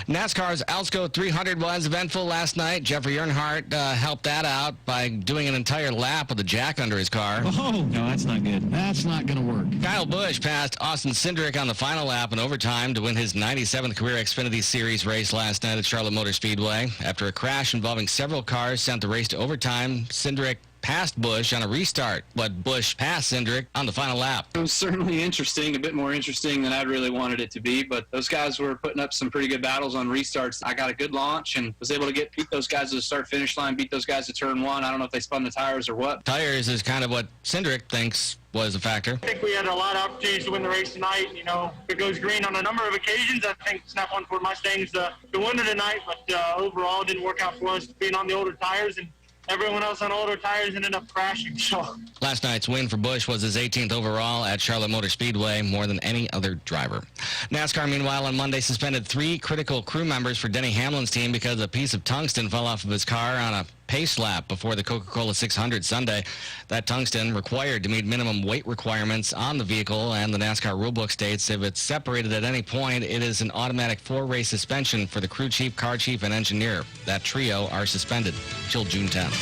NASCAR's Alsco 300 was eventful last night. Jeffrey Earnhardt helped that out by doing an entire lap with a jack under his car. Oh, no, that's not good. That's not going to work. Kyle Busch passed Austin Cindric on the final lap in overtime to win his 97th career Xfinity Series race last night at Charlotte Motor Speedway. After a crash involving several cars sent the race to overtime, Cindric passed Busch on a restart, but Busch passed Cindric on the final lap. It was certainly interesting, a bit more interesting than I really wanted it to be, but those guys were putting up some pretty good battles on restarts. I got a good launch and was able to beat those guys to the start-finish line, beat those guys to turn one. I don't know if they spun the tires or what. Tires is kind of what Cindric thinks was a factor. I think we had a lot of opportunities to win the race tonight. You know, it goes green on a number of occasions. I think it's not one for Mustangs to win it tonight, but overall it didn't work out for us being on the older tires, and everyone else on older tires ended up crashing. So last night's win for Busch was his 18th overall at Charlotte Motor Speedway, more than any other driver. NASCAR, meanwhile, on Monday suspended 3 critical crew members for Denny Hamlin's team because a piece of tungsten fell off of his car on a pace lap before the Coca-Cola 600 Sunday. That tungsten required to meet minimum weight requirements on the vehicle, and the NASCAR rulebook states if it's separated at any point, it is an automatic 4-race suspension for the crew chief, car chief, and engineer. That trio are suspended till June 10th.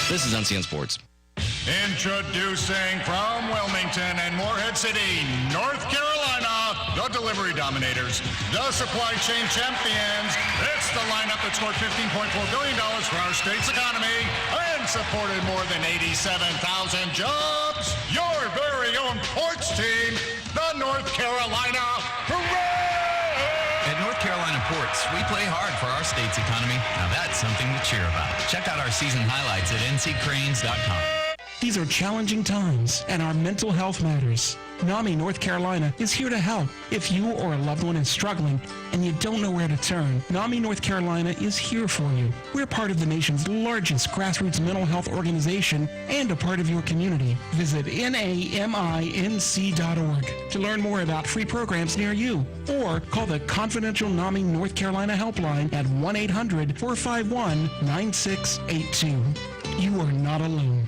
This is NCN Sports. Introducing from Wilmington and Morehead City, North Carolina, the delivery dominators, the supply chain champions. It's the lineup that scored $15.4 billion for our state's economy and supported more than 87,000 jobs. Your very own ports team, the North Carolina Hooray! At North Carolina Ports, we play hard for our state's economy. Now that's something to cheer about. Check out our season highlights at nccranes.com. These are challenging times, and our mental health matters. NAMI North Carolina is here to help. If you or a loved one is struggling and you don't know where to turn, NAMI North Carolina is here for you. We're part of the nation's largest grassroots mental health organization and a part of your community. Visit NAMINC.org to learn more about free programs near you, or call the confidential NAMI North Carolina helpline at 1-800-451-9682. You are not alone.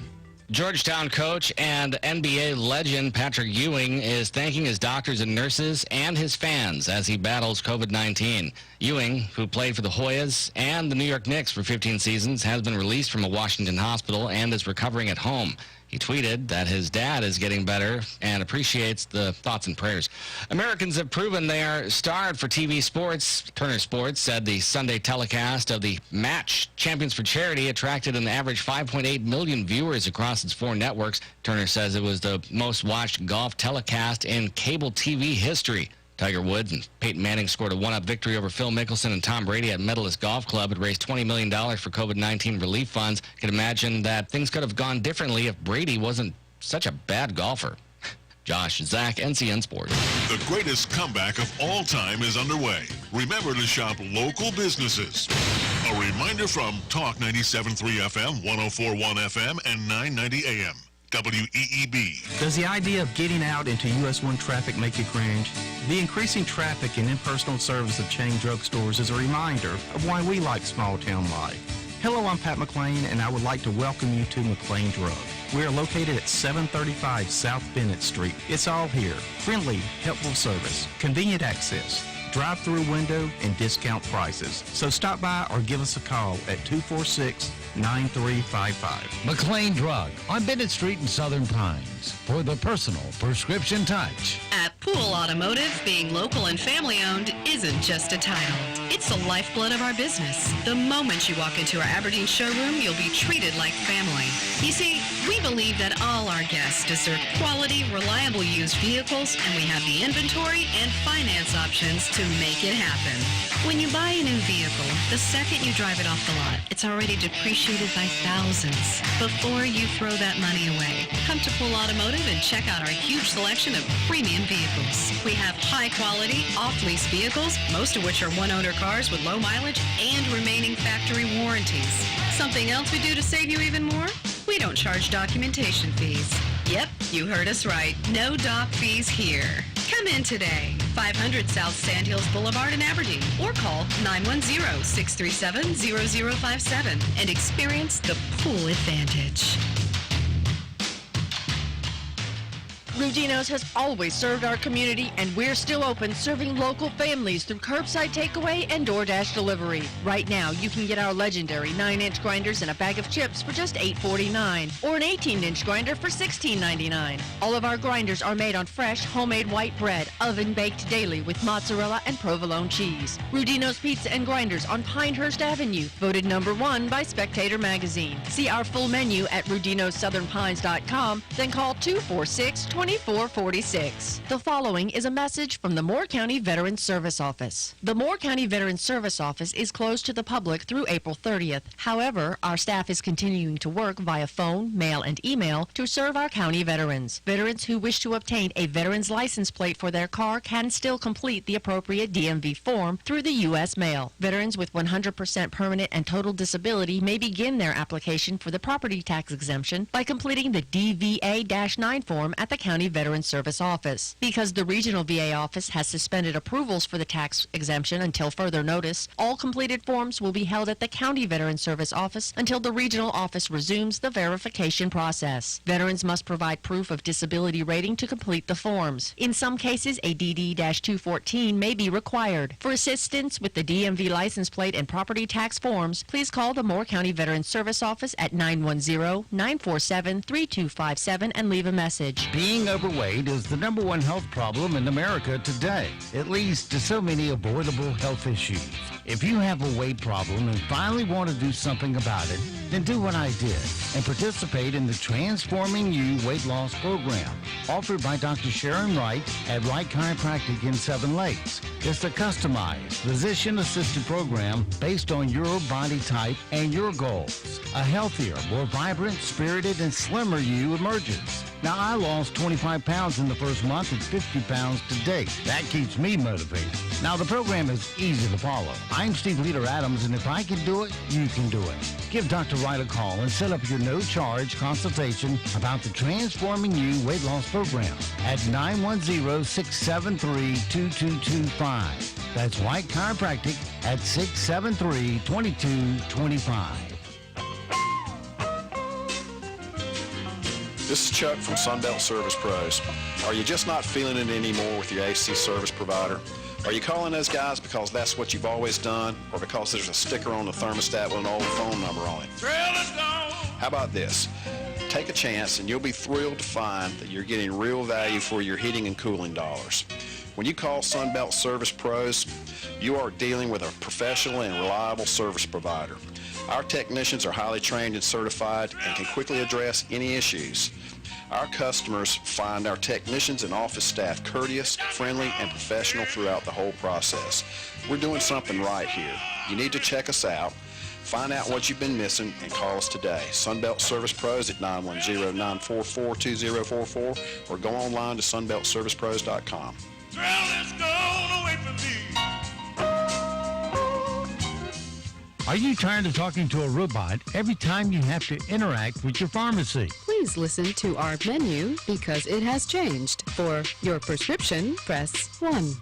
Georgetown coach and NBA legend Patrick Ewing is thanking his doctors and nurses and his fans as he battles COVID-19. Ewing, who played for the Hoyas and the New York Knicks for 15 seasons, has been released from a Washington hospital and is recovering at home. He tweeted that his dad is getting better and appreciates the thoughts and prayers. Americans have proven they are starved for TV sports. Turner Sports said the Sunday telecast of the match Champions for Charity attracted an average 5.8 million viewers across its 4 networks. Turner says it was the most watched golf telecast in cable TV history. Tiger Woods and Peyton Manning scored a 1-up victory over Phil Mickelson and Tom Brady at Medalist Golf Club. It raised $20 million for COVID-19 relief funds. You can imagine that things could have gone differently if Brady wasn't such a bad golfer. Josh Zach, NCN Sports. The greatest comeback of all time is underway. Remember to shop local businesses. A reminder from Talk 97.3 FM, 104.1 FM, and 990 AM. WEEB. Does the idea of getting out into US 1 traffic make you cringe? The increasing traffic and impersonal service of chain drugstores is a reminder of why we like small town life. Hello, I'm Pat McLean, and I would like to welcome you to McLean Drug. We are located at 735 South Bennett Street. It's all here. Friendly, helpful service, convenient access, drive-through window, and discount prices. So stop by or give us a call at 246-9355. McLean Drug on Bennett Street in Southern Pines for the personal prescription touch. At Pool Automotive, being local and family-owned isn't just a title. It's the lifeblood of our business. The moment you walk into our Aberdeen showroom, you'll be treated like family. You see, we believe that all our guests deserve quality, reliable used vehicles, and we have the inventory and finance options to make it happen. When you buy a new vehicle, the second you drive it off the lot, it's already depreciated by thousands. Before you throw that money away, come to Pool Automotive and check out our huge selection of premium vehicles. We have high-quality, off-lease vehicles, most of which are one-owner cars with low mileage and remaining factory warranties. Something else we do to save you even more? We don't charge documentation fees. Yep, you heard us right. No doc fees here. Come in today, 500 South Sandhills Boulevard in Aberdeen, or call 910-637-0057 and experience the pool advantage. Rudino's has always served our community, and we're still open, serving local families through curbside takeaway and DoorDash delivery. Right now, you can get our legendary 9-inch grinders and a bag of chips for just $8.49, or an 18-inch grinder for $16.99. All of our grinders are made on fresh, homemade white bread, oven-baked daily with mozzarella and provolone cheese. Rudino's Pizza and Grinders on Pinehurst Avenue, voted #1 by Spectator Magazine. See our full menu at rudinosouthernpines.com, then call 246-2446. The following is a message from the Moore County Veterans Service Office. The Moore County Veterans Service Office is closed to the public through April 30th. However, our staff is continuing to work via phone, mail, and email to serve our county veterans. Veterans who wish to obtain a veteran's license plate for their car can still complete the appropriate DMV form through the U.S. mail. Veterans with 100% permanent and total disability may begin their application for the property tax exemption by completing the DVA-9 form at the County Veterans Service Office. Because the Regional VA Office has suspended approvals for the tax exemption until further notice, all completed forms will be held at the County Veterans Service Office until the Regional Office resumes the verification process. Veterans must provide proof of disability rating to complete the forms. In some cases, a DD-214 may be required. For assistance with the DMV license plate and property tax forms, please call the Moore County Veterans Service Office at 910-947-3257 and leave a message. Being overweight is the #1 health problem in America today. It leads to so many avoidable health issues. If you have a weight problem and finally want to do something about it, then do what I did and participate in the Transforming You Weight Loss Program offered by Dr. Sharon Wright at Wright Chiropractic in Seven Lakes. It's a customized, physician-assisted program based on your body type and your goals. A healthier, more vibrant, spirited, and slimmer you emerges. Now, I lost 25 pounds in the first month and 50 pounds to date. That keeps me motivated. Now, the program is easy to follow. I'm Steve Leader Adams, and if I can do it, you can do it. Give Dr. Wright a call and set up your no-charge consultation about the Transforming You Weight Loss Program at 910-673-2225. That's White Chiropractic at 673-2225. This is Chuck from Sunbelt Service Pros. Are you just not feeling it anymore with your AC service provider? Are you calling those guys because that's what you've always done, or because there's a sticker on the thermostat with an old phone number on it? How about this? Take a chance and you'll be thrilled to find that you're getting real value for your heating and cooling dollars. When you call Sunbelt Service Pros, you are dealing with a professional and reliable service provider. Our technicians are highly trained and certified and can quickly address any issues. Our customers find our technicians and office staff courteous, friendly, and professional throughout the whole process. We're doing something right here. You need to check us out. Find out what you've been missing and call us today. Sunbelt Service Pros at 910-944-2044 or go online to sunbeltservicepros.com. Are you tired of talking to a robot every time you have to interact with your pharmacy? Please listen to our menu because it has changed. For your prescription, press 1.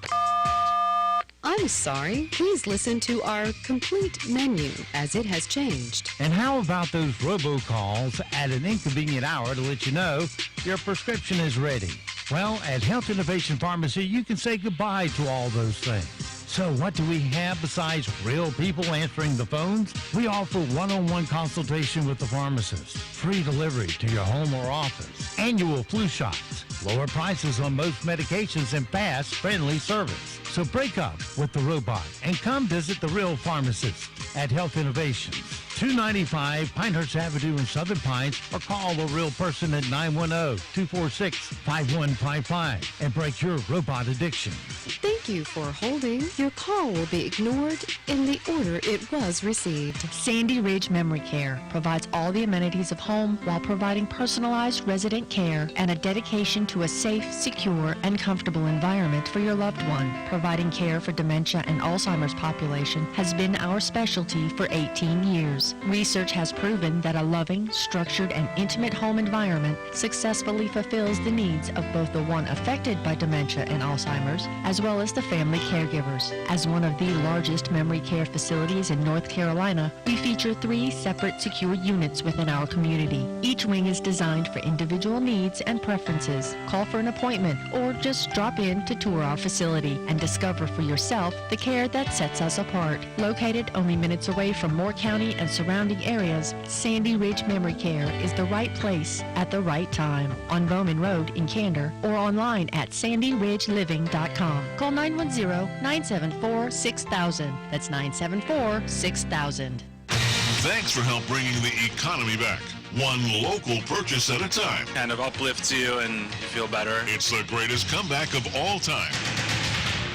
I'm sorry. Please listen to our complete menu as it has changed. And how about those robocalls at an inconvenient hour to let you know your prescription is ready? Well, at Health Innovation Pharmacy, you can say goodbye to all those things. So what do we have besides real people answering the phones? We offer one-on-one consultation with the pharmacist, free delivery to your home or office, annual flu shots, lower prices on most medications, and fast, friendly service. So break up with the robot and come visit the real pharmacist at Health Innovations, 295 Pinehurst Avenue in Southern Pines, or call the real person at 910-246-5155 and break your robot addiction. Thank you for holding. Your call will be ignored in the order it was received. Sandy Ridge Memory Care provides all the amenities of home while providing personalized resident care and a dedication to a safe, secure, and comfortable environment for your loved one. Providing care for dementia and Alzheimer's population has been our specialty for 18 years. Research has proven that a loving, structured, and intimate home environment successfully fulfills the needs of both the one affected by dementia and Alzheimer's, as well as the family caregivers. As one of the largest memory care facilities in North Carolina, we feature 3 separate secure units within our community. Each wing is designed for individual needs and preferences. Call for an appointment or just drop in to tour our facility and discover for yourself the care that sets us apart. Located only minutes away from Moore County and surrounding areas, Sandy Ridge Memory Care is the right place at the right time on Bowman Road in Candor or online at sandyridgeliving.com. Call 910-974-6000. That's 974-6000. Thanks for help bringing the economy back. One local purchase at a time. Kind of uplifts you and you feel better. It's the greatest comeback of all time.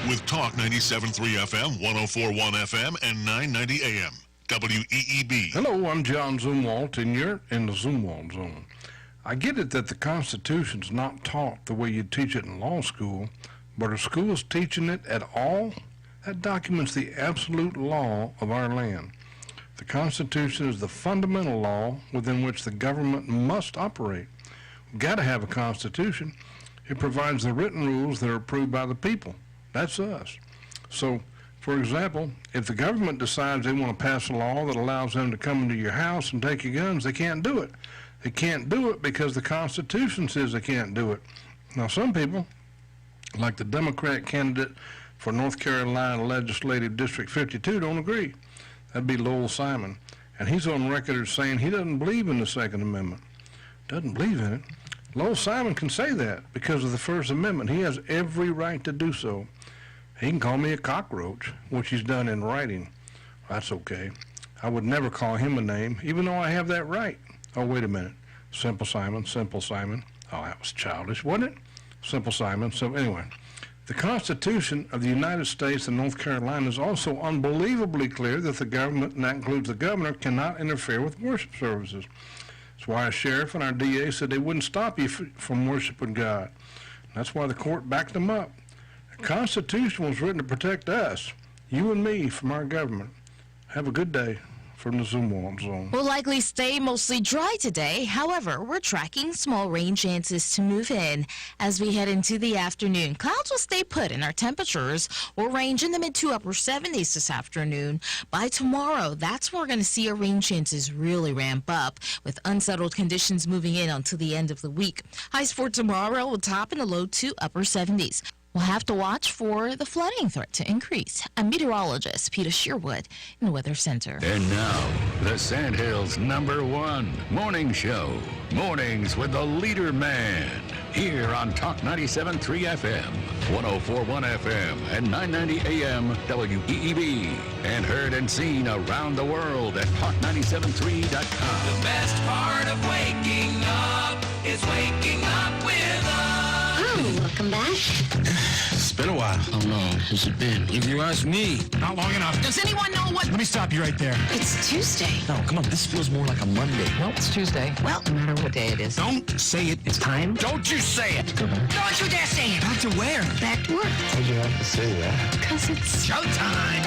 With Talk 97.3 FM, 104.1 FM, and 990 AM. WEEB. Hello, I'm John Zumwalt, and you're in the Zumwalt Zone. I get it that the Constitution's not taught the way you teach it in law school, but are schools teaching it at all? That documents the absolute law of our land. The Constitution is the fundamental law within which the government must operate. We've got to have a Constitution. It provides the written rules that are approved by the people. That's us. So, for example, if the government decides they want to pass a law that allows them to come into your house and take your guns, they can't do it. They can't do it because the Constitution says they can't do it. Now, some people, like the Democrat candidate for North Carolina Legislative District 52, don't agree. That'd be Lowell Simon. And he's on record as saying he doesn't believe in the Second Amendment. Doesn't believe in it. Lowell Simon can say that because of the First Amendment. He has every right to do so. He can call me a cockroach, which he's done in writing. That's okay. I would never call him a name, even though I have that right. Oh, wait a minute. Simple Simon, Simple Simon. Oh, that was childish, wasn't it? Simple Simon. So anyway, the Constitution of the United States and North Carolina is also unbelievably clear that the government, and that includes the governor, cannot interfere with worship services. That's why a sheriff and our DA said they wouldn't stop you from worshiping God. That's why the court backed them up. The Constitution was written to protect us, you and me, from our government. Have a good day from the Zumwalt Zone. Will likely stay mostly dry today. However, we're tracking small rain chances to move in as we head into the afternoon. Clouds will stay put and our temperatures will range in the mid to upper 70s this afternoon. By tomorrow, that's when we're going to see our rain chances really ramp up with unsettled conditions moving in until the end of the week. Highs for tomorrow will top in the low to upper 70s. We'll have to watch for the flooding threat to increase. I'm meteorologist Peter Sherwood in the Weather Center. And now, the Sandhills' #1 morning show. Mornings with the Leader Man. Here on Talk 97.3 FM, 104.1 FM, and 990 AM WEEB. And heard and seen around the world at talk973.com. The best part of waking up is waking up with us. Oh, welcome back. It's been a while. How long has it been? If you ask me, not long enough. Does anyone know what? Let me stop you right there. It's Tuesday. No, come on. This feels more like a Monday. No, it's Tuesday. Well, no matter what day it is. Don't say it. It's time. Don't you say it. Don't you dare say it. Back to where? Back to work. Why'd you have to say that? Because it's showtime.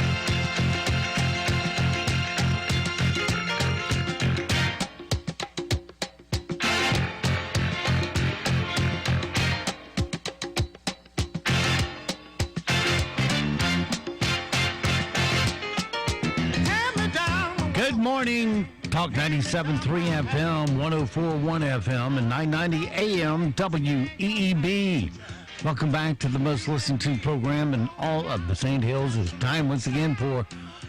Good morning. Talk 97.3 FM, 104.1 FM, and 990 AM WEEB. Welcome back to the most listened to program in all of the Sandhills. It's time once again for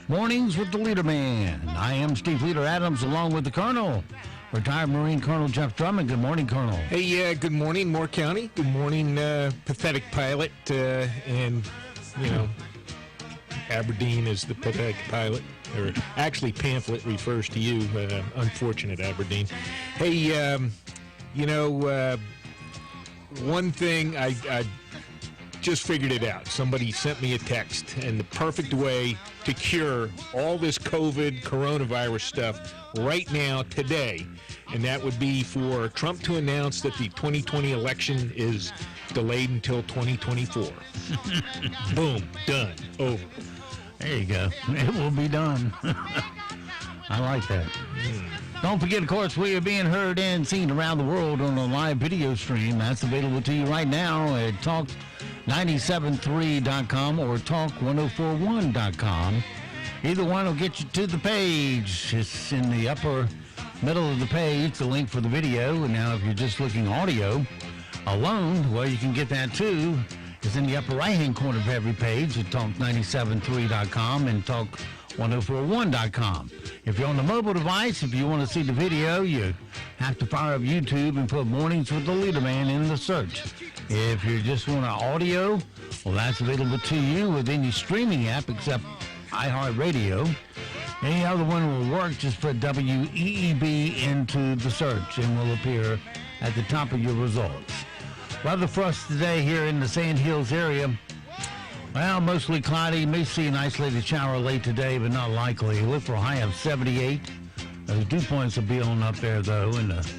Mornings with the Leader Man. I am Steve Leader Adams along with the Colonel, retired Marine Colonel Jeff Drummond. Good morning, Colonel. Hey, good morning, Moore County. Good morning, pathetic pilot and Aberdeen is the pilot, or actually pamphlet refers to you, unfortunate Aberdeen. Hey, one thing I just figured it out. Somebody sent me a text, and the perfect way to cure all this coronavirus stuff right now, today, and that would be for Trump to announce that the 2020 election is delayed until 2024. Boom, done, over. There you go. It will be done. I like that. Don't forget, of course, we are being heard and seen around the world on a live video stream. That's available to you right now at talk973.com or talk1041.com. Either one will get you to the page. It's in the upper middle of the page, the link for the video. And now if you're just looking audio alone, well, you can get that too. It's in the upper right-hand corner of every page at talk973.com and talk1041.com. If you're on the mobile device, if you want to see the video, you have to fire up YouTube and put Mornings with the Leader Man in the search. If you just want an audio, well, that's available to you with any streaming app except iHeartRadio. Any other one will work. Just put WEEB into the search and will appear at the top of your results. Weather for us today here in the Sand Hills area. Well, mostly cloudy. May see an isolated shower late today, but not likely. Look for a high of 78. Those dew points will be on up there, though, in the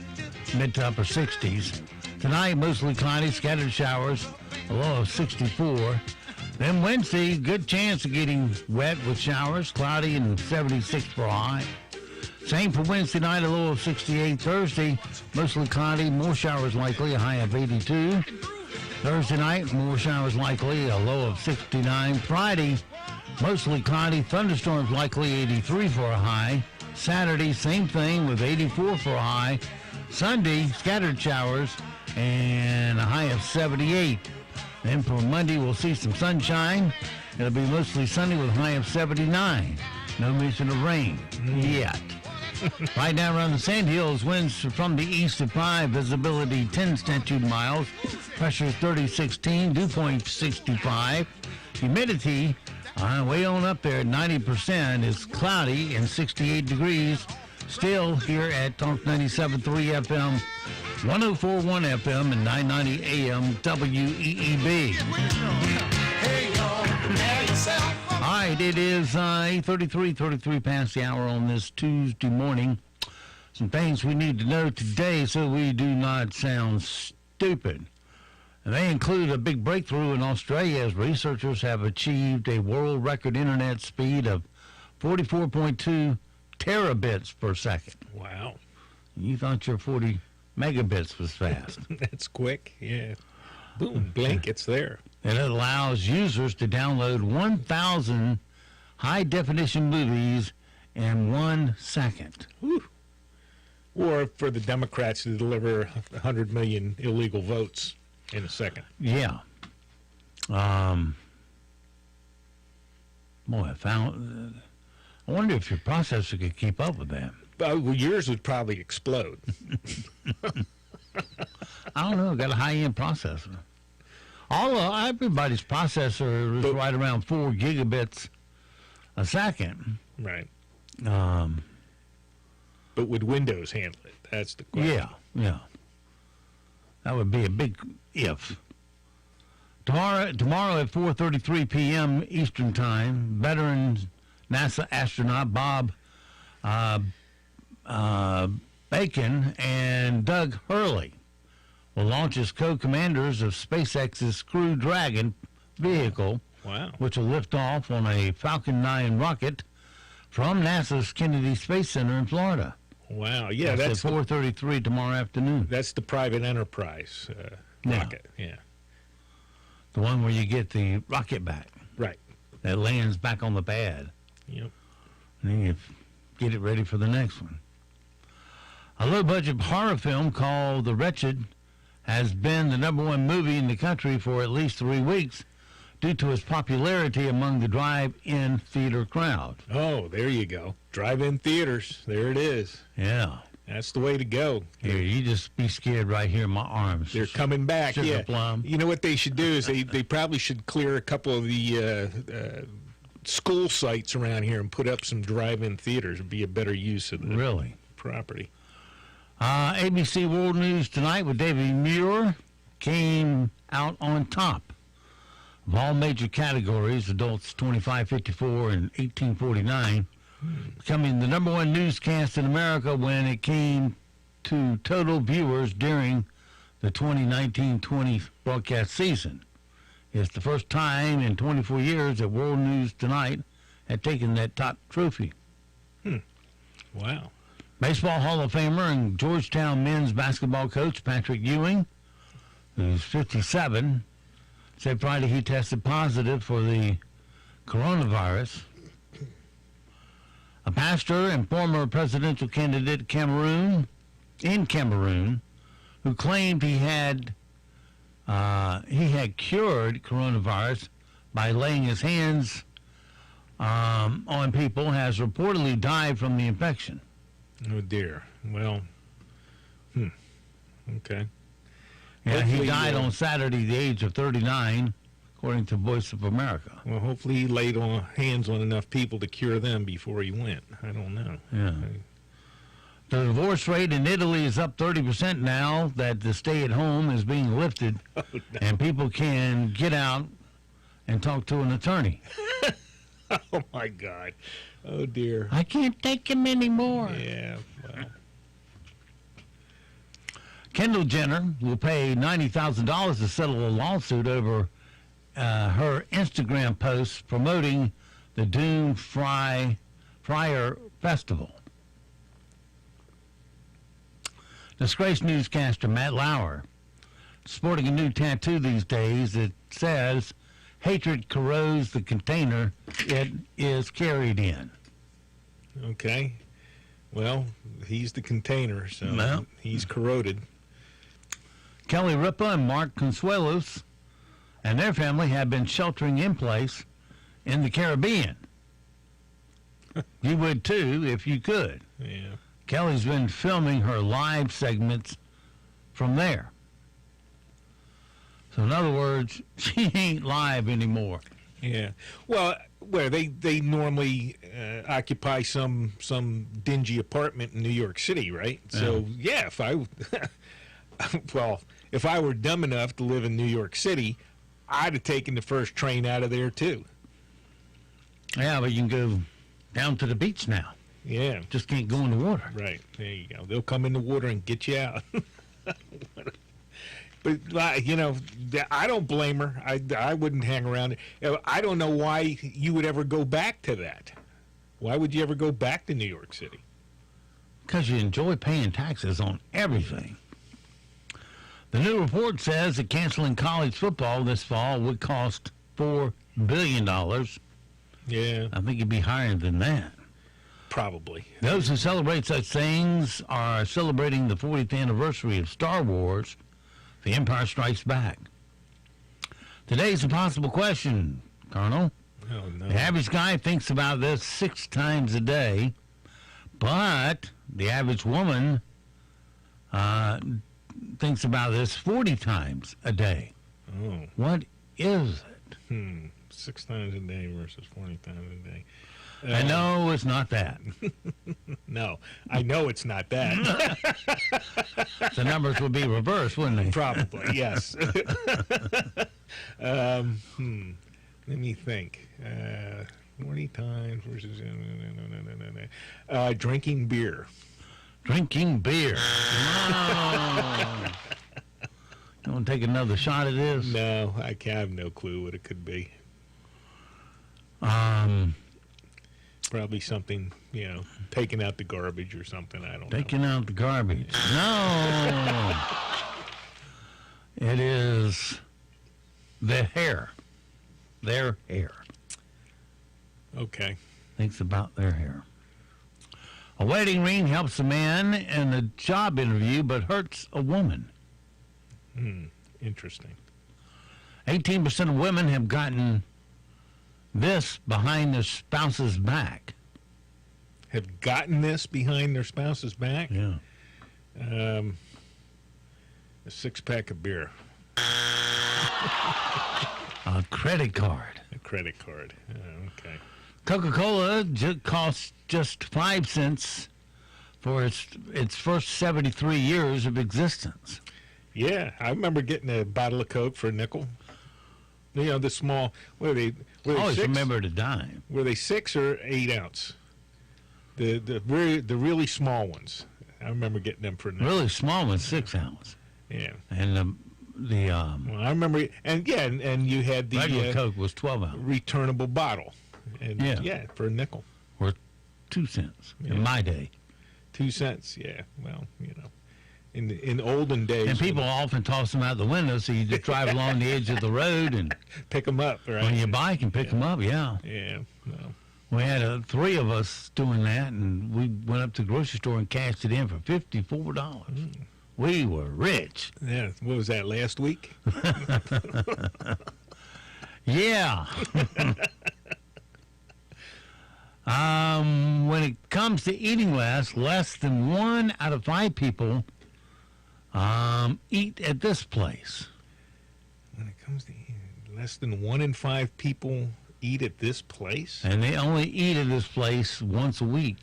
mid to upper 60s. Tonight, mostly cloudy, scattered showers, a low of 64. Then Wednesday, good chance of getting wet with showers, cloudy and 76 for a high. Same for Wednesday night, a low of 68. Thursday, mostly cloudy, more showers likely, a high of 82. Thursday night, more showers likely, a low of 69. Friday, mostly cloudy, thunderstorms likely, 83 for a high. Saturday, same thing with 84 for a high. Sunday, scattered showers and a high of 78. Then for Monday, we'll see some sunshine. It'll be mostly sunny with a high of 79. No mention of rain yet. Right now around the Sand Hills, winds from the east at 5, visibility 10 statute miles, pressure 3016, dew point 65, humidity way on up there at 90%, is cloudy and 68 degrees. Still here at Talk 97.3 FM, 104.1 FM and 990 AM WEEB. All right, it is 8:33 past the hour on this Tuesday morning. Some things we need to know today so we do not sound stupid. And they include a big breakthrough in Australia as researchers have achieved a world record internet speed of 44.2 terabits per second. Wow. You thought your 40 megabits was fast. That's quick, yeah. Boom, blink, it's there. And it allows users to download 1,000 high-definition movies in 1 second. Whew. Or for the Democrats to deliver 100 million illegal votes in a second. Yeah. Boy, I wonder if your processor could keep up with that. Well, yours would probably explode. I don't know. Got a high-end processor. Everybody's processor is right around 4 gigabits a second. Right. But would Windows handle it? That's the question. Yeah. That would be a big if. Tomorrow at 4:33 p.m. Eastern Time, veteran NASA astronaut Bob Bacon and Doug Hurley will launch as co-commanders of SpaceX's Crew Dragon vehicle, which will lift off on a Falcon 9 rocket from NASA's Kennedy Space Center in Florida. Wow, yeah. That's at 4:33 tomorrow afternoon. That's the private enterprise rocket, yeah. The one where you get the rocket back. Right. That lands back on the pad. Yep. And then you get it ready for the next one. A low-budget horror film called The Wretched has been the #1 movie in the country for at least 3 weeks due to its popularity among the drive-in theater crowd. Oh, there you go. Drive-in theaters. There it is. Yeah. That's the way to go. Here, you just be scared right here in my arms. They're coming back. Sugar Yeah. plum. You know what they should do is they probably should clear a couple of the school sites around here and put up some drive-in theaters. It'd be a better use of the property. ABC World News Tonight with David Muir came out on top of all major categories, adults 25, 54, and 1849, becoming the number one newscast in America when it came to total viewers during the 2019-20 broadcast season. It's the first time in 24 years that World News Tonight had taken that top trophy. Wow. Baseball Hall of Famer and Georgetown men's basketball coach Patrick Ewing, who's 57, said Friday he tested positive for the coronavirus. A pastor and former presidential candidate in Cameroon, who claimed he had cured coronavirus by laying his hands on people, has reportedly died from the infection. Oh, dear. Well, okay. Yeah, Hopefully, he died on Saturday, the age of 39, according to Voice of America. Well, hopefully he laid hands on enough people to cure them before he went. I don't know. Yeah. The divorce rate in Italy is up 30% now that the stay-at-home is being lifted, and people can get out and talk to an attorney. Oh, my God. Oh, dear. I can't take him anymore. Yeah, well. Kendall Jenner will pay $90,000 to settle a lawsuit over her Instagram posts promoting the Doom Friar Festival. Disgraced newscaster Matt Lauer, sporting a new tattoo these days that says, "Hatred corrodes the container it is carried in." Okay. Well, he's the container, so he's corroded. Kelly Ripa and Mark Consuelos and their family have been sheltering in place in the Caribbean. You would too if you could. Yeah. Kelly's been filming her live segments from there. So in other words, she ain't live anymore. Yeah. Well, where they normally occupy some dingy apartment in New York City, right? So yeah, if I were dumb enough to live in New York City, I'd have taken the first train out of there too. Yeah, but you can go down to the beach now. Yeah. Just can't go in the water. Right. There you go. They'll come in the water and get you out. But, you know, I don't blame her. I wouldn't hang around. I don't know why you would ever go back to that. Why would you ever go back to New York City? Because you enjoy paying taxes on everything. The new report says that canceling college football this fall would cost $4 billion. Yeah. I think it'd be higher than that. Probably. Those who celebrate such things are celebrating the 40th anniversary of Star Wars, The Empire Strikes Back. Today's impossible question, Colonel. Oh, no. The average guy thinks about this 6 times a day, but the average woman thinks about this 40 times a day. Oh. What is it? 6 times a day versus 40 times a day. I know it's not that. No, I know it's not that. The numbers would be reversed, wouldn't they? Probably, yes. Let me think. 40 times versus drinking beer. Drinking beer. No. You want to take another shot at this? No, I have no clue what it could be. Probably something, taking out the garbage or something. I don't know. Taking out the garbage. No. It is the hair. Their hair. Okay. Thinks about their hair. A wedding ring helps a man in a job interview but hurts a woman. Interesting. 18% of women have gotten this behind their spouse's back. Have gotten this behind their spouse's back? Yeah. A 6-pack of beer. A credit card. A credit card. Okay. Coca-Cola costs just 5 cents for its first 73 years of existence. Yeah, I remember getting a bottle of Coke for a nickel. You know, the small. Were they Always 6? remember the dime. Were they 6 or 8 ounce? The really small ones. I remember getting them for a nickel. Really small ones, 6 ounce. Yeah. And well, I remember, and you had the regular Coke was 12 ounce. Returnable bottle. And yeah, for a nickel. Or 2 cents in my day. 2 cents, yeah. Well, you know, in olden days. And people often toss them out the window, so you just drive along the edge of the road and pick them up, right? On your bike and pick them up, yeah. Yeah. No. We had 3 of us doing that, and we went up to the grocery store and cashed it in for $54. We were rich. Yeah. What was that, last week? Yeah. When it comes to eating less than 1 out of 5 people eat at this place. When it comes to eating, less than 1 in 5 people eat at this place? And they only eat at this place once a week.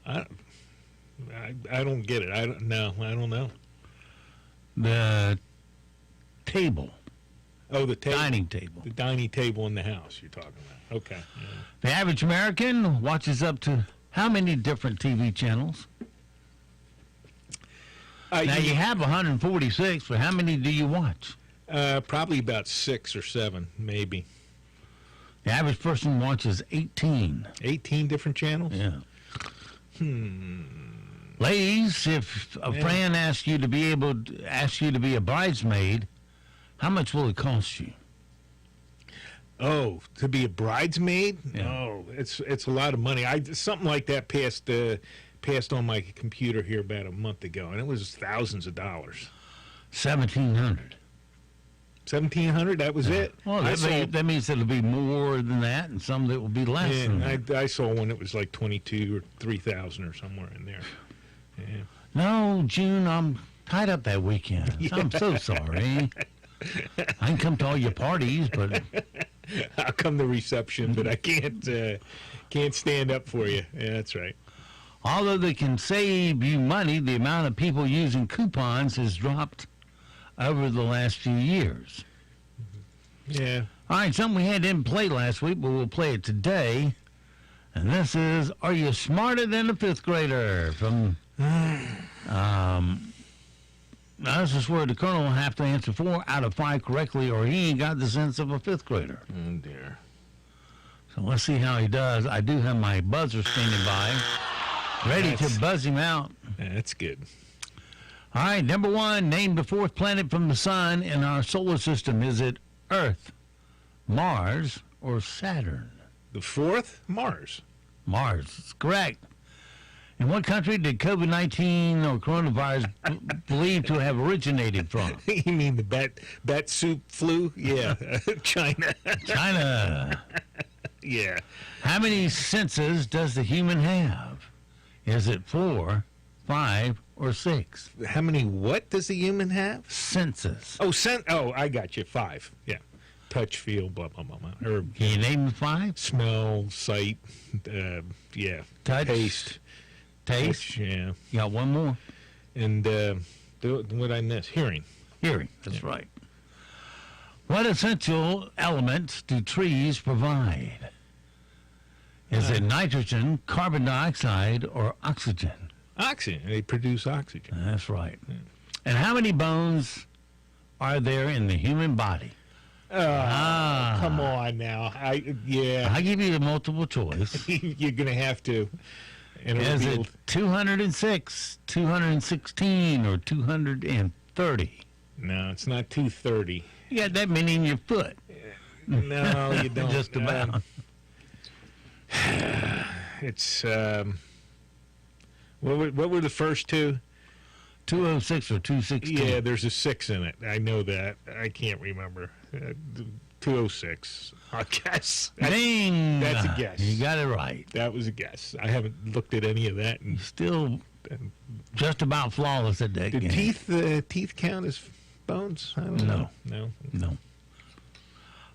I don't get it. I don't know. The table. Oh, the table. Dining table. The dining table in the house you're talking about. Okay. Yeah. The average American watches up to how many different TV channels? Now, you have 146, but how many do you watch? Probably about 6 or 7, maybe. The average person watches 18. 18 different channels? Yeah. Ladies, if a friend asks you to be a bridesmaid, how much will it cost you? Oh, to be a bridesmaid? Yeah. Oh, it's a lot of money. Something like that passed on my computer here about a month ago, and it was thousands of dollars. $1,700. $1,700? That was it? Well, that means it'll be more than that, and some that will be less than that. I saw one that was like 22 or 3,000 or somewhere in there. Yeah. No, June, I'm tied up that weekend. Yeah. I'm so sorry. I can come to all your parties, but I'll come to reception, but I can't stand up for you. Yeah, that's right. Although they can save you money, the amount of people using coupons has dropped over the last few years. Yeah. All right, something we didn't play last week, but we'll play it today. And this is, Are You Smarter Than a Fifth Grader? From, now this is where the colonel will have to answer 4 out of 5 correctly, or he ain't got the sense of a fifth grader. Oh, dear. So let's see how he does. I do have my buzzer standing by, ready to buzz him out. Yeah, that's good. All right, number 1, name the 4th planet from the sun in our solar system. Is it Earth, Mars, or Saturn? The 4th? Mars. Mars, it's correct. In what country did COVID-19 or coronavirus believed to have originated from? You mean the bat soup flu? Yeah, China. China. Yeah. How many senses does the human have? Is it 4, 5, or 6? How many what does the human have? Senses. Oh, I got you. 5. Yeah. Touch, feel, blah, blah, blah, blah. Or, can you name the 5? Smell, sight, yeah. Touch. Taste. Taste? Yeah. You got one more? And what I miss? Hearing. Hearing, that's right. What essential elements do trees provide? Is it nitrogen, carbon dioxide, or oxygen? Oxygen. They produce oxygen. That's right. Yeah. And how many bones are there in the human body? Come on now. I give you the multiple choice. You're going to have to. Is it 206, 216, or 230? No, it's not 230. You got that many in your foot. No, you don't. Just about. It's, what were the first two? 206 or 216. Yeah, there's a 6 in it. I know that. I can't remember. 206. I guess. Ding! That's a guess. You got it right. That was a guess. I haven't looked at any of that. And Still just about flawless at that do game. teeth count as bones? I don't know. No.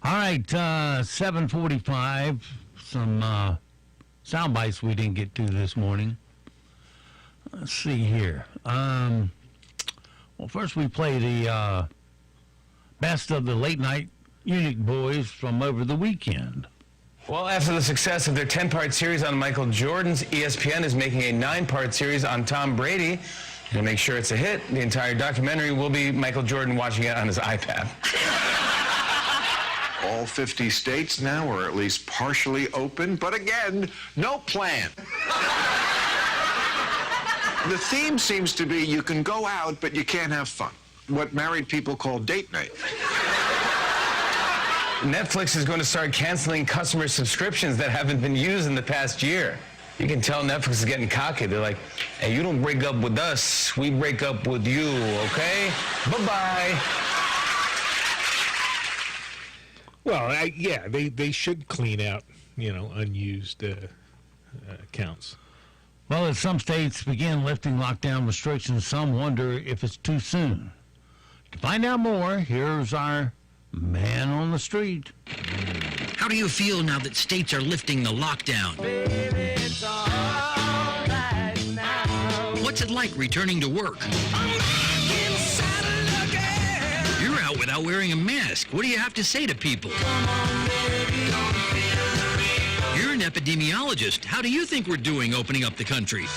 All right, 7:45. Some sound bites we didn't get to this morning. Let's see here. Well, first we play the best of the late night Unique boys from over the weekend. Well, after the success of their 10-part series on Michael Jordan's, ESPN is making a 9-part series on Tom Brady. To make sure it's a hit, the entire documentary will be Michael Jordan watching it on his iPad. All 50 states now are at least partially open, but again, no plan. The theme seems to be you can go out, but you can't have fun. What married people call date night. Netflix is going to start canceling customer subscriptions that haven't been used in the past year. You can tell Netflix is getting cocky. They're like, hey, you don't break up with us, we break up with you, okay? Bye-bye. Well, they should clean out, unused accounts. Well, as some states begin lifting lockdown restrictions, some wonder if it's too soon. To find out more, here's our man on the street. How do you feel now that states are lifting the lockdown? Baby, it's all right now. What's it like returning to work? You're out without wearing a mask. What do you have to say to people? You're an epidemiologist. How do you think we're doing opening up the country?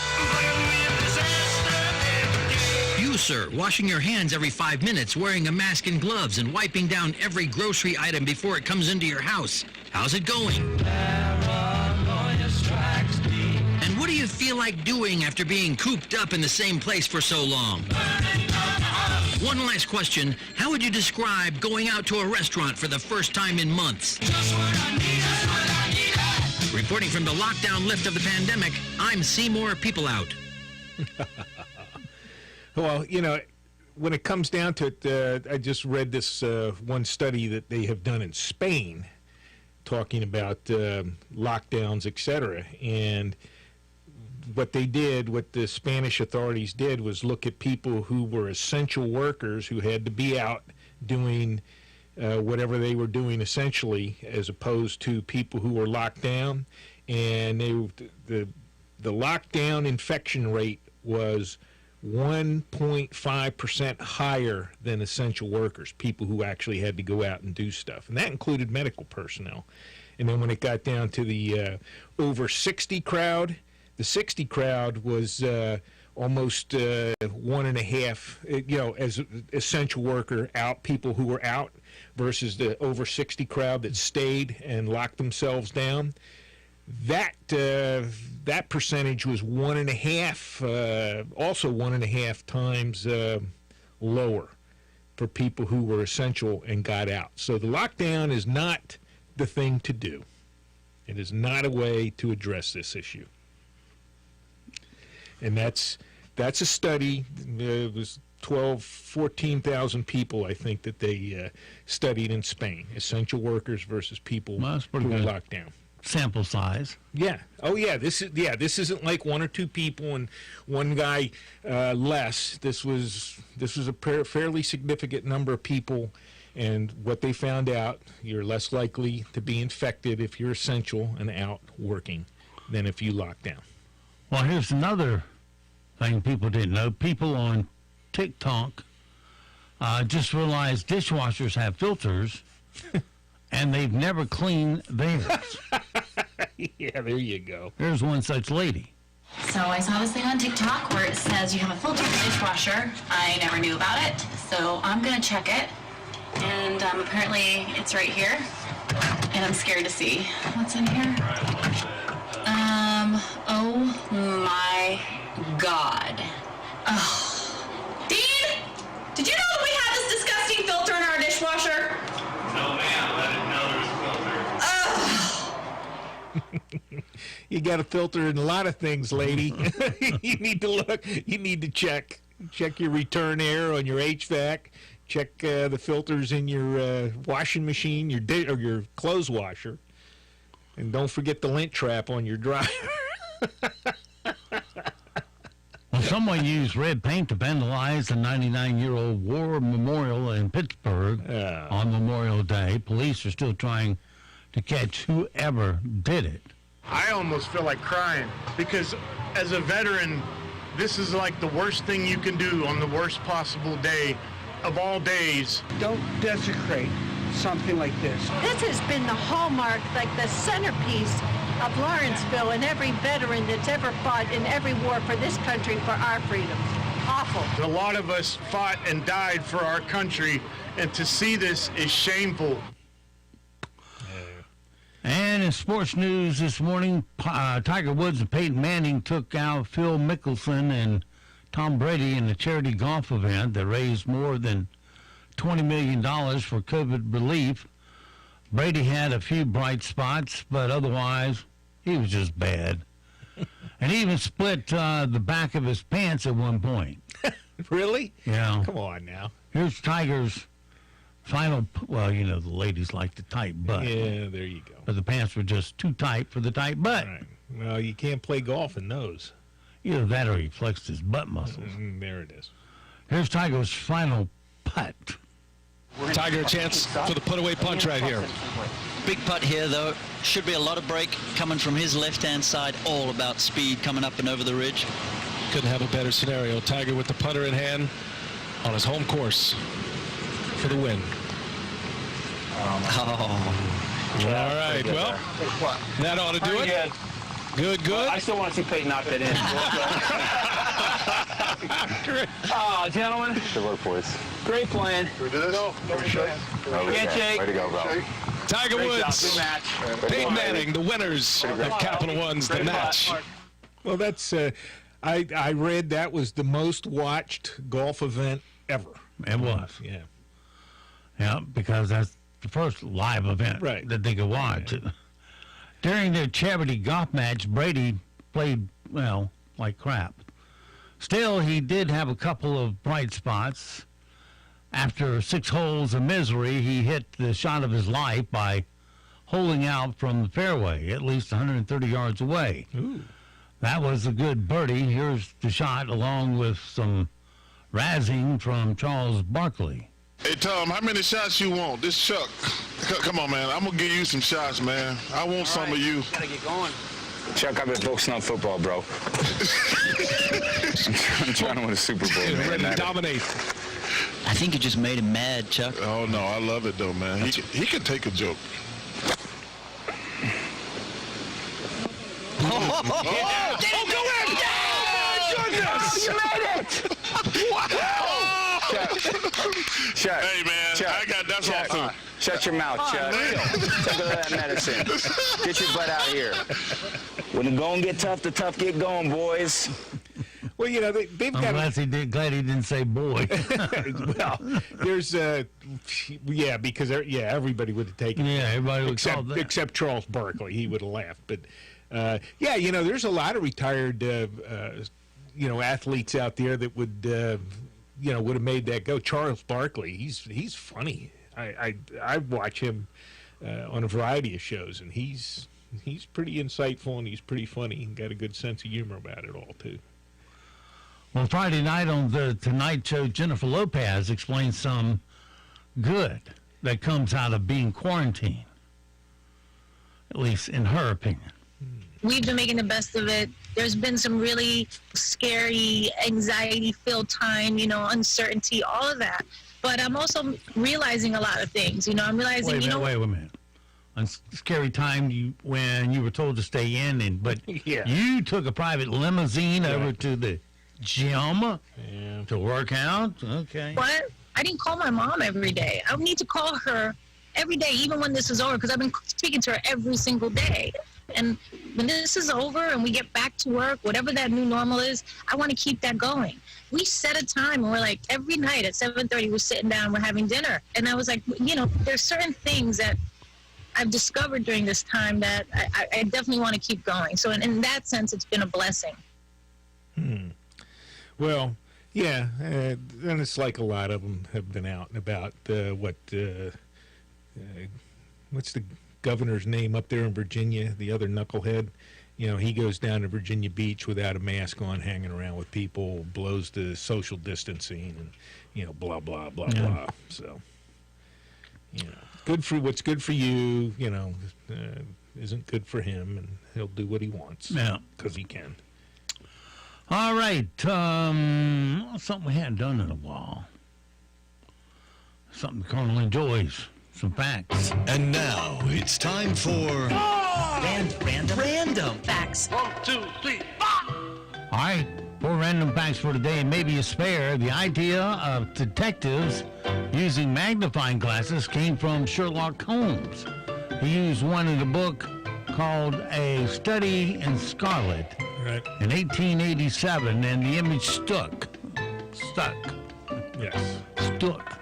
You, sir, washing your hands every 5 minutes, wearing a mask and gloves, and wiping down every grocery item before it comes into your house. How's it going? And what do you feel like doing after being cooped up in the same place for so long? One last question. How would you describe going out to a restaurant for the first time in months? Reporting from the lockdown lift of the pandemic, I'm Seymour People Out. Well, when it comes down to it, I just read this one study that they have done in Spain talking about lockdowns, etc. And what the Spanish authorities did was look at people who were essential workers who had to be out doing whatever they were doing essentially, as opposed to people who were locked down. And the lockdown infection rate was 1.5% higher than essential workers, people who actually had to go out and do stuff. And that included medical personnel. And then when it got down to the over 60 crowd, the 60 crowd was almost 1.5, as essential worker out, people who were out, versus the over 60 crowd that stayed and locked themselves down. That percentage was 1.5, also 1.5 times lower for people who were essential and got out. So the lockdown is not the thing to do. It is not a way to address this issue. And that's a study. It was 14,000 people, I think, that they studied in Spain. Essential workers versus people who were locked down. Sample size. Yeah. Oh, yeah. This isn't like one or two people and one guy less. This was a fairly significant number of people, and what they found out, you're less likely to be infected if you're essential and out working than if you lock down. Well, here's another thing people didn't know. People on TikTok just realized dishwashers have filters, and they've never cleaned theirs. Yeah, there you go. There's one such lady. So I saw this thing on TikTok where it says you have a filter in the dishwasher. I never knew about it, so I'm gonna check it. And apparently it's right here, and I'm scared to see what's in here. Oh my God. Oh. Dean, did you know that we have this disgusting filter in our dishwasher? No, ma'am. I didn't know there was a filter. You got a filter in a lot of things, lady. You need to look. You need to check your return air on your HVAC. check the filters in your washing machine, or your clothes washer, and don't forget the lint trap on your dryer. Well, someone used red paint to vandalize a 99-year-old war memorial in Pittsburgh on Memorial Day. Police are still trying to catch whoever did it. I almost feel like crying because as a veteran, this is like the worst thing you can do on the worst possible day of all days. Don't desecrate something like this. This has been the hallmark, like the centerpiece of Lawrenceville and every veteran that's ever fought in every war for this country for our freedoms. Awful. A lot of us fought and died for our country, and to see this is shameful. And in sports news this morning, Tiger Woods and Peyton Manning took out Phil Mickelson and Tom Brady in a charity golf event that raised more than $20 million for COVID relief. Brady had a few bright spots, but otherwise, he was just bad. And he even split the back of his pants at one point. Really? Yeah. Come on now. Here's Tiger's final, well, you know, the ladies like the tight butt. Yeah, there you go. But the pants were just too tight for the tight butt. Right. Well, you can't play golf in those. Either that or he flexed his butt muscles. There it is. Here's Tiger's final putt. Tiger, a chance for the put-away punch right here. Big putt here, though. Should be a lot of break coming from his left-hand side. All about speed coming up and over the ridge. Couldn't have a better scenario. Tiger with the putter in hand on his home course for the win. All right, well, that ought to do it. Good, good. I still want to see Peyton knock that in. Oh, gentlemen. Good work, boys. Great playing. We did it? No. Yeah, Jake. Way to go, bro. Tiger Great job. Woods, Good match. Peyton Manning, the winners of Capital One's The Match. Well, that's, I read that was the most watched golf event ever. It was. Yeah. Yeah, because that's the first live event that they could watch. Yeah. During their charity golf match, Brady played, well, like crap. Still, he did have a couple of bright spots. After 6 holes of misery, he hit the shot of his life by holding out from the fairway, at least 130 yards away. Ooh. That was a good birdie. Here's the shot along with some razzing from Charles Barkley. Hey, Tom, how many shots you want? This Chuck. Come on, man. I'm going to give you some shots, man. I want some of you. Gotta get going. Chuck, I've been focusing on football, bro. I'm trying to win a Super Bowl, man. Ready to dominate. I think you just made him mad, Chuck. Oh, no, I love it, though, man. He can take a joke. Oh, go in! Yeah! Goodness! You made it! Wow! Chuck. Hey, man, that's all too. Shut your mouth, Chuck. Take a look at that medicine. Get your butt out here. When the going get tough, the tough get going, boys. Well, you know, they've got... I'm glad he didn't say boy. Well, there's, because, everybody would have taken it. Yeah, everybody would call that. Except Charles Barkley. He would have laughed. But, you know, there's a lot of retired, athletes out there that would, would have made that go. Charles Barkley, he's funny. I watch him on a variety of shows, and he's pretty insightful and he's pretty funny and got a good sense of humor about it all, too. Well, Friday night on the Tonight Show, Jennifer Lopez explained some good that comes out of being quarantined, at least in her opinion. We've been making the best of it. There's been some really scary, anxiety-filled time, uncertainty, all of that. But I'm also realizing a lot of things. I'm realizing, Wait a minute. On scary time when you were told to stay in, but you took a private limousine over to the gym to work out? Okay. What? I didn't call my mom every day. I need to call her every day, even when this is over, because I've been speaking to her every single day. And when this is over and we get back to work, whatever that new normal is, I want to keep that going. We set a time and we're like, every night at 7:30, we're sitting down, we're having dinner. And I was like, there's certain things that I've discovered during this time that I definitely want to keep going. So in that sense, it's been a blessing. Well, Yeah, and it's like a lot of them have been out and about. What's the governor's name up there in Virginia? The other knucklehead. He goes down to Virginia Beach without a mask on, hanging around with people, blows the social distancing, and blah blah blah blah. So, good for what's good for you. Isn't good for him, and he'll do what he wants. Yeah, because he can. All right, something we hadn't done in a while. Something the Colonel enjoys. Some facts. And now it's time for Random facts. 1, 2, 3, 4. All right, 4 random facts for today, and maybe a spare. The idea of detectives using magnifying glasses came from Sherlock Holmes. He used one in a book called A Study in Scarlet in 1887, and the image stuck. Yes. Stuck.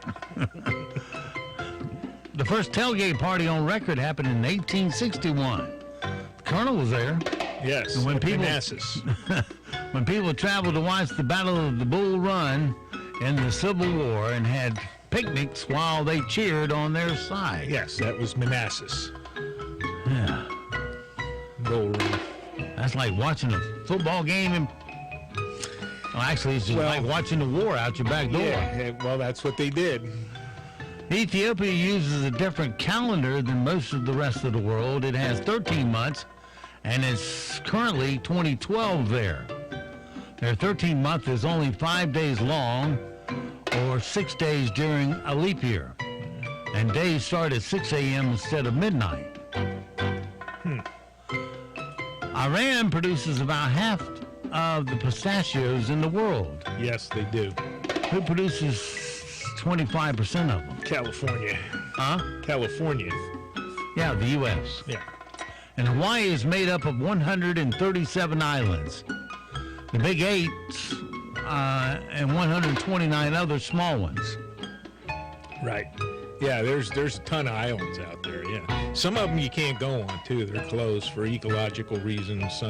The first tailgate party on record happened in 1861. The Colonel was there. Yes, and when people traveled to watch the Battle of the Bull Run in the Civil War and had picnics while they cheered on their side. Yes, that was Manassas. Yeah. Bull Run. That's like watching a football game. Actually, it's just like watching the war out your back door. Yeah, well, that's what they did. Ethiopia uses a different calendar than most of the rest of the world. It has 13 months, and it's currently 2012 there. Their 13th month is only 5 days long, or 6 days during a leap year. And days start at 6 a.m. instead of midnight. Iran produces about half of the pistachios in the world. Yes, they do. Who produces 25% of them? California. Huh? California. Yeah, the U.S. Yeah. And Hawaii is made up of 137 islands. The Big Eight and 129 other small ones. Right. Yeah, there's a ton of islands out there, yeah. Some of them you can't go on, too. They're closed for ecological reasons.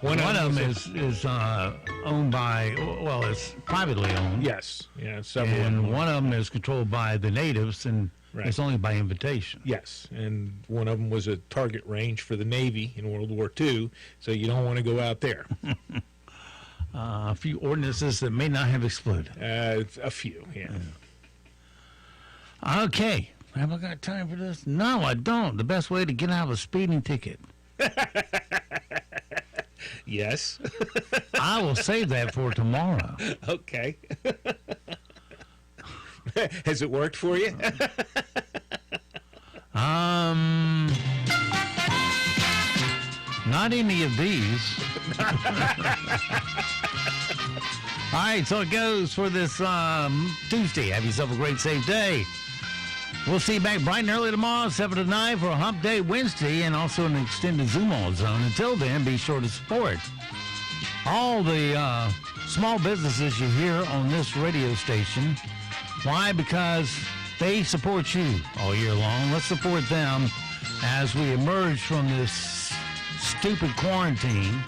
One of them is owned by, well, it's privately owned. Yes, yeah, several of And them. one of them is controlled by the natives, and it's only by invitation. Yes, and one of them was a target range for the Navy in World War II, so you don't want to go out there. A few ordinances that may not have exploded. A few, yeah. Okay. Have I got time for this? No, I don't. The best way to get out of a speeding ticket. Yes. I will save that for tomorrow. Okay. Has it worked for you? Not any of these. All right, so it goes for this Tuesday. Have yourself a great, safe day. We'll see you back bright and early tomorrow, 7 to 9 for a Hump Day Wednesday and also an extended Zoom-on zone. Until then, be sure to support all the small businesses you hear on this radio station. Why? Because they support you all year long. Let's support them as we emerge from this stupid quarantine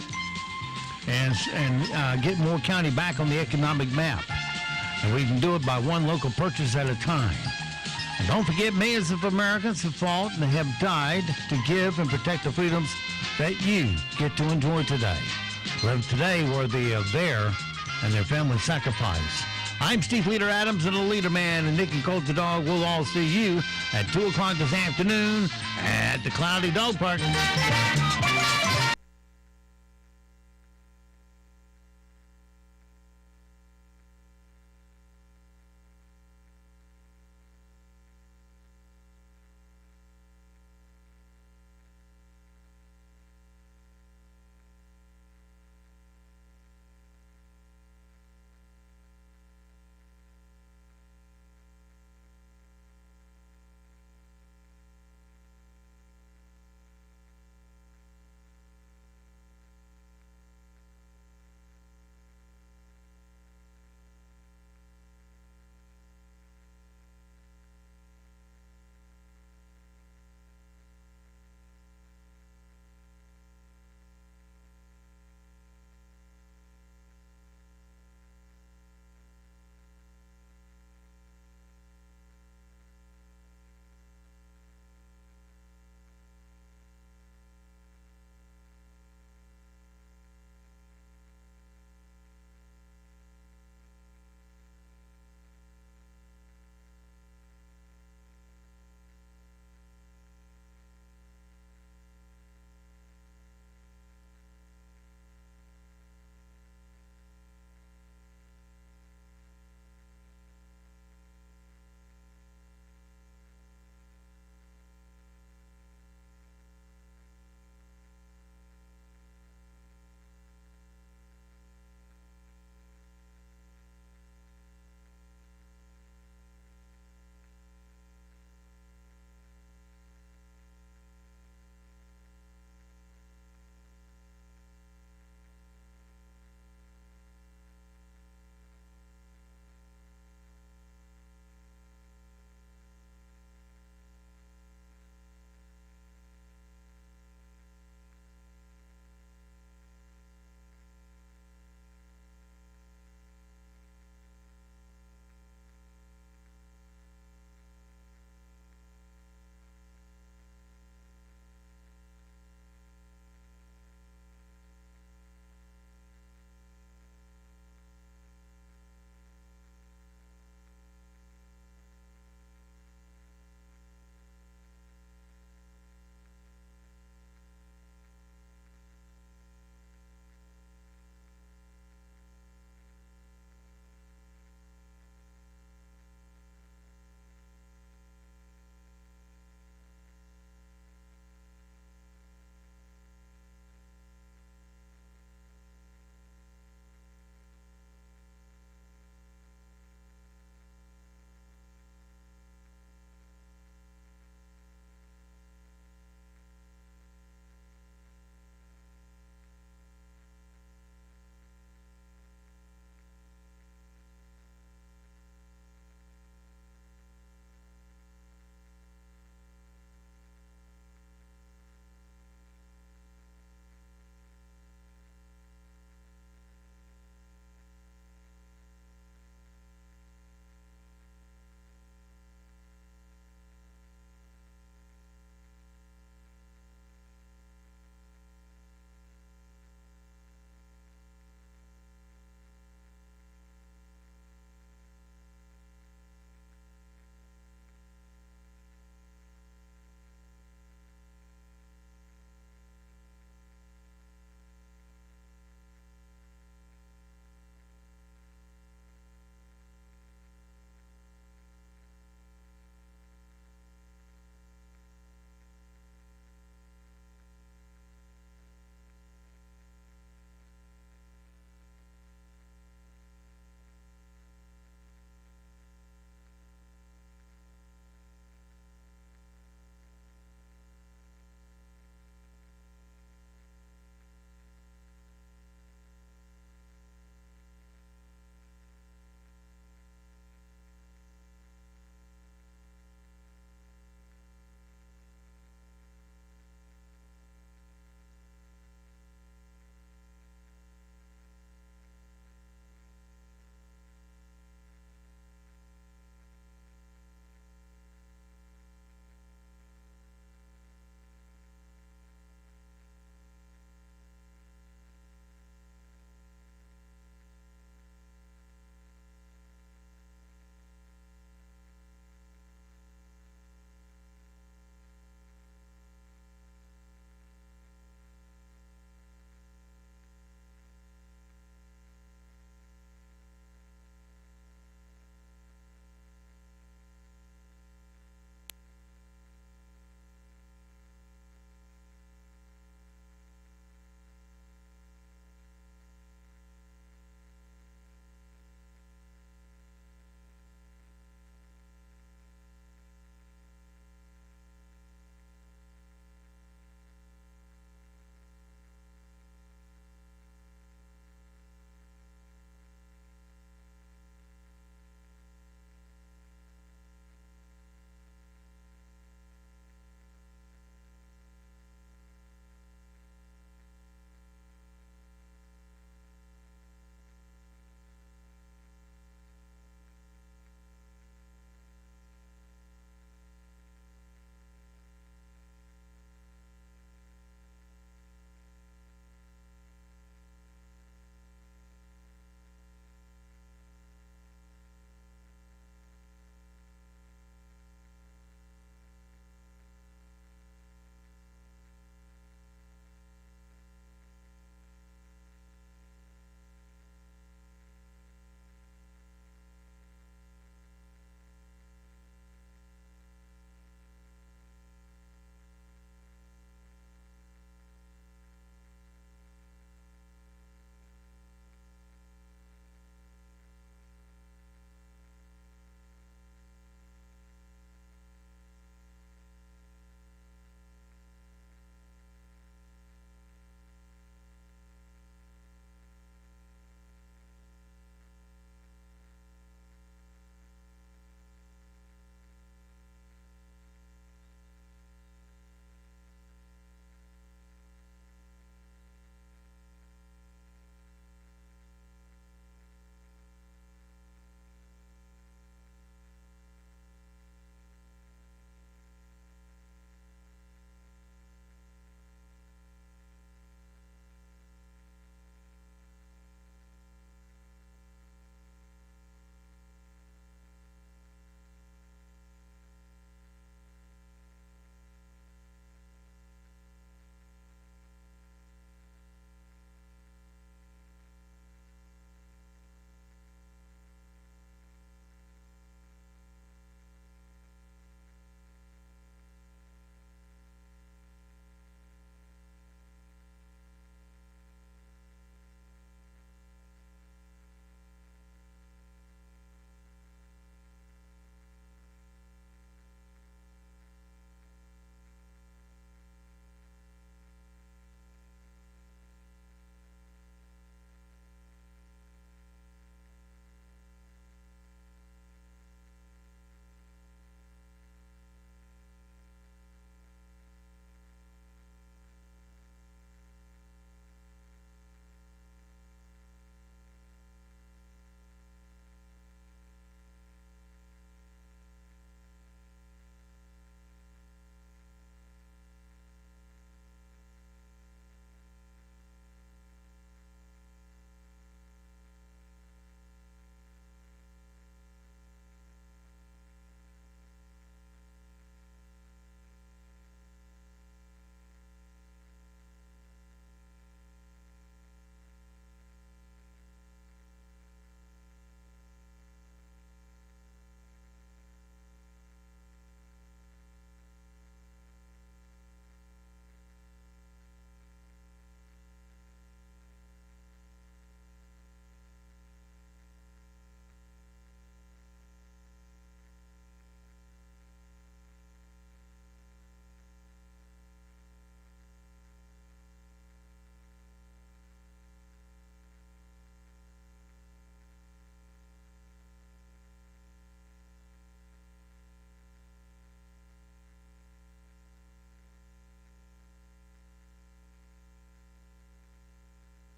and get Moore County back on the economic map. And we can do it by one local purchase at a time. And don't forget, millions of Americans have fought and have died to give and protect the freedoms that you get to enjoy today. Live today worthy of their and their family sacrifice. I'm Steve Leader Adams and the Leader Man, and Nick and Colt the Dog. We'll all see you at 2 o'clock this afternoon at the Cloudy Dog Park.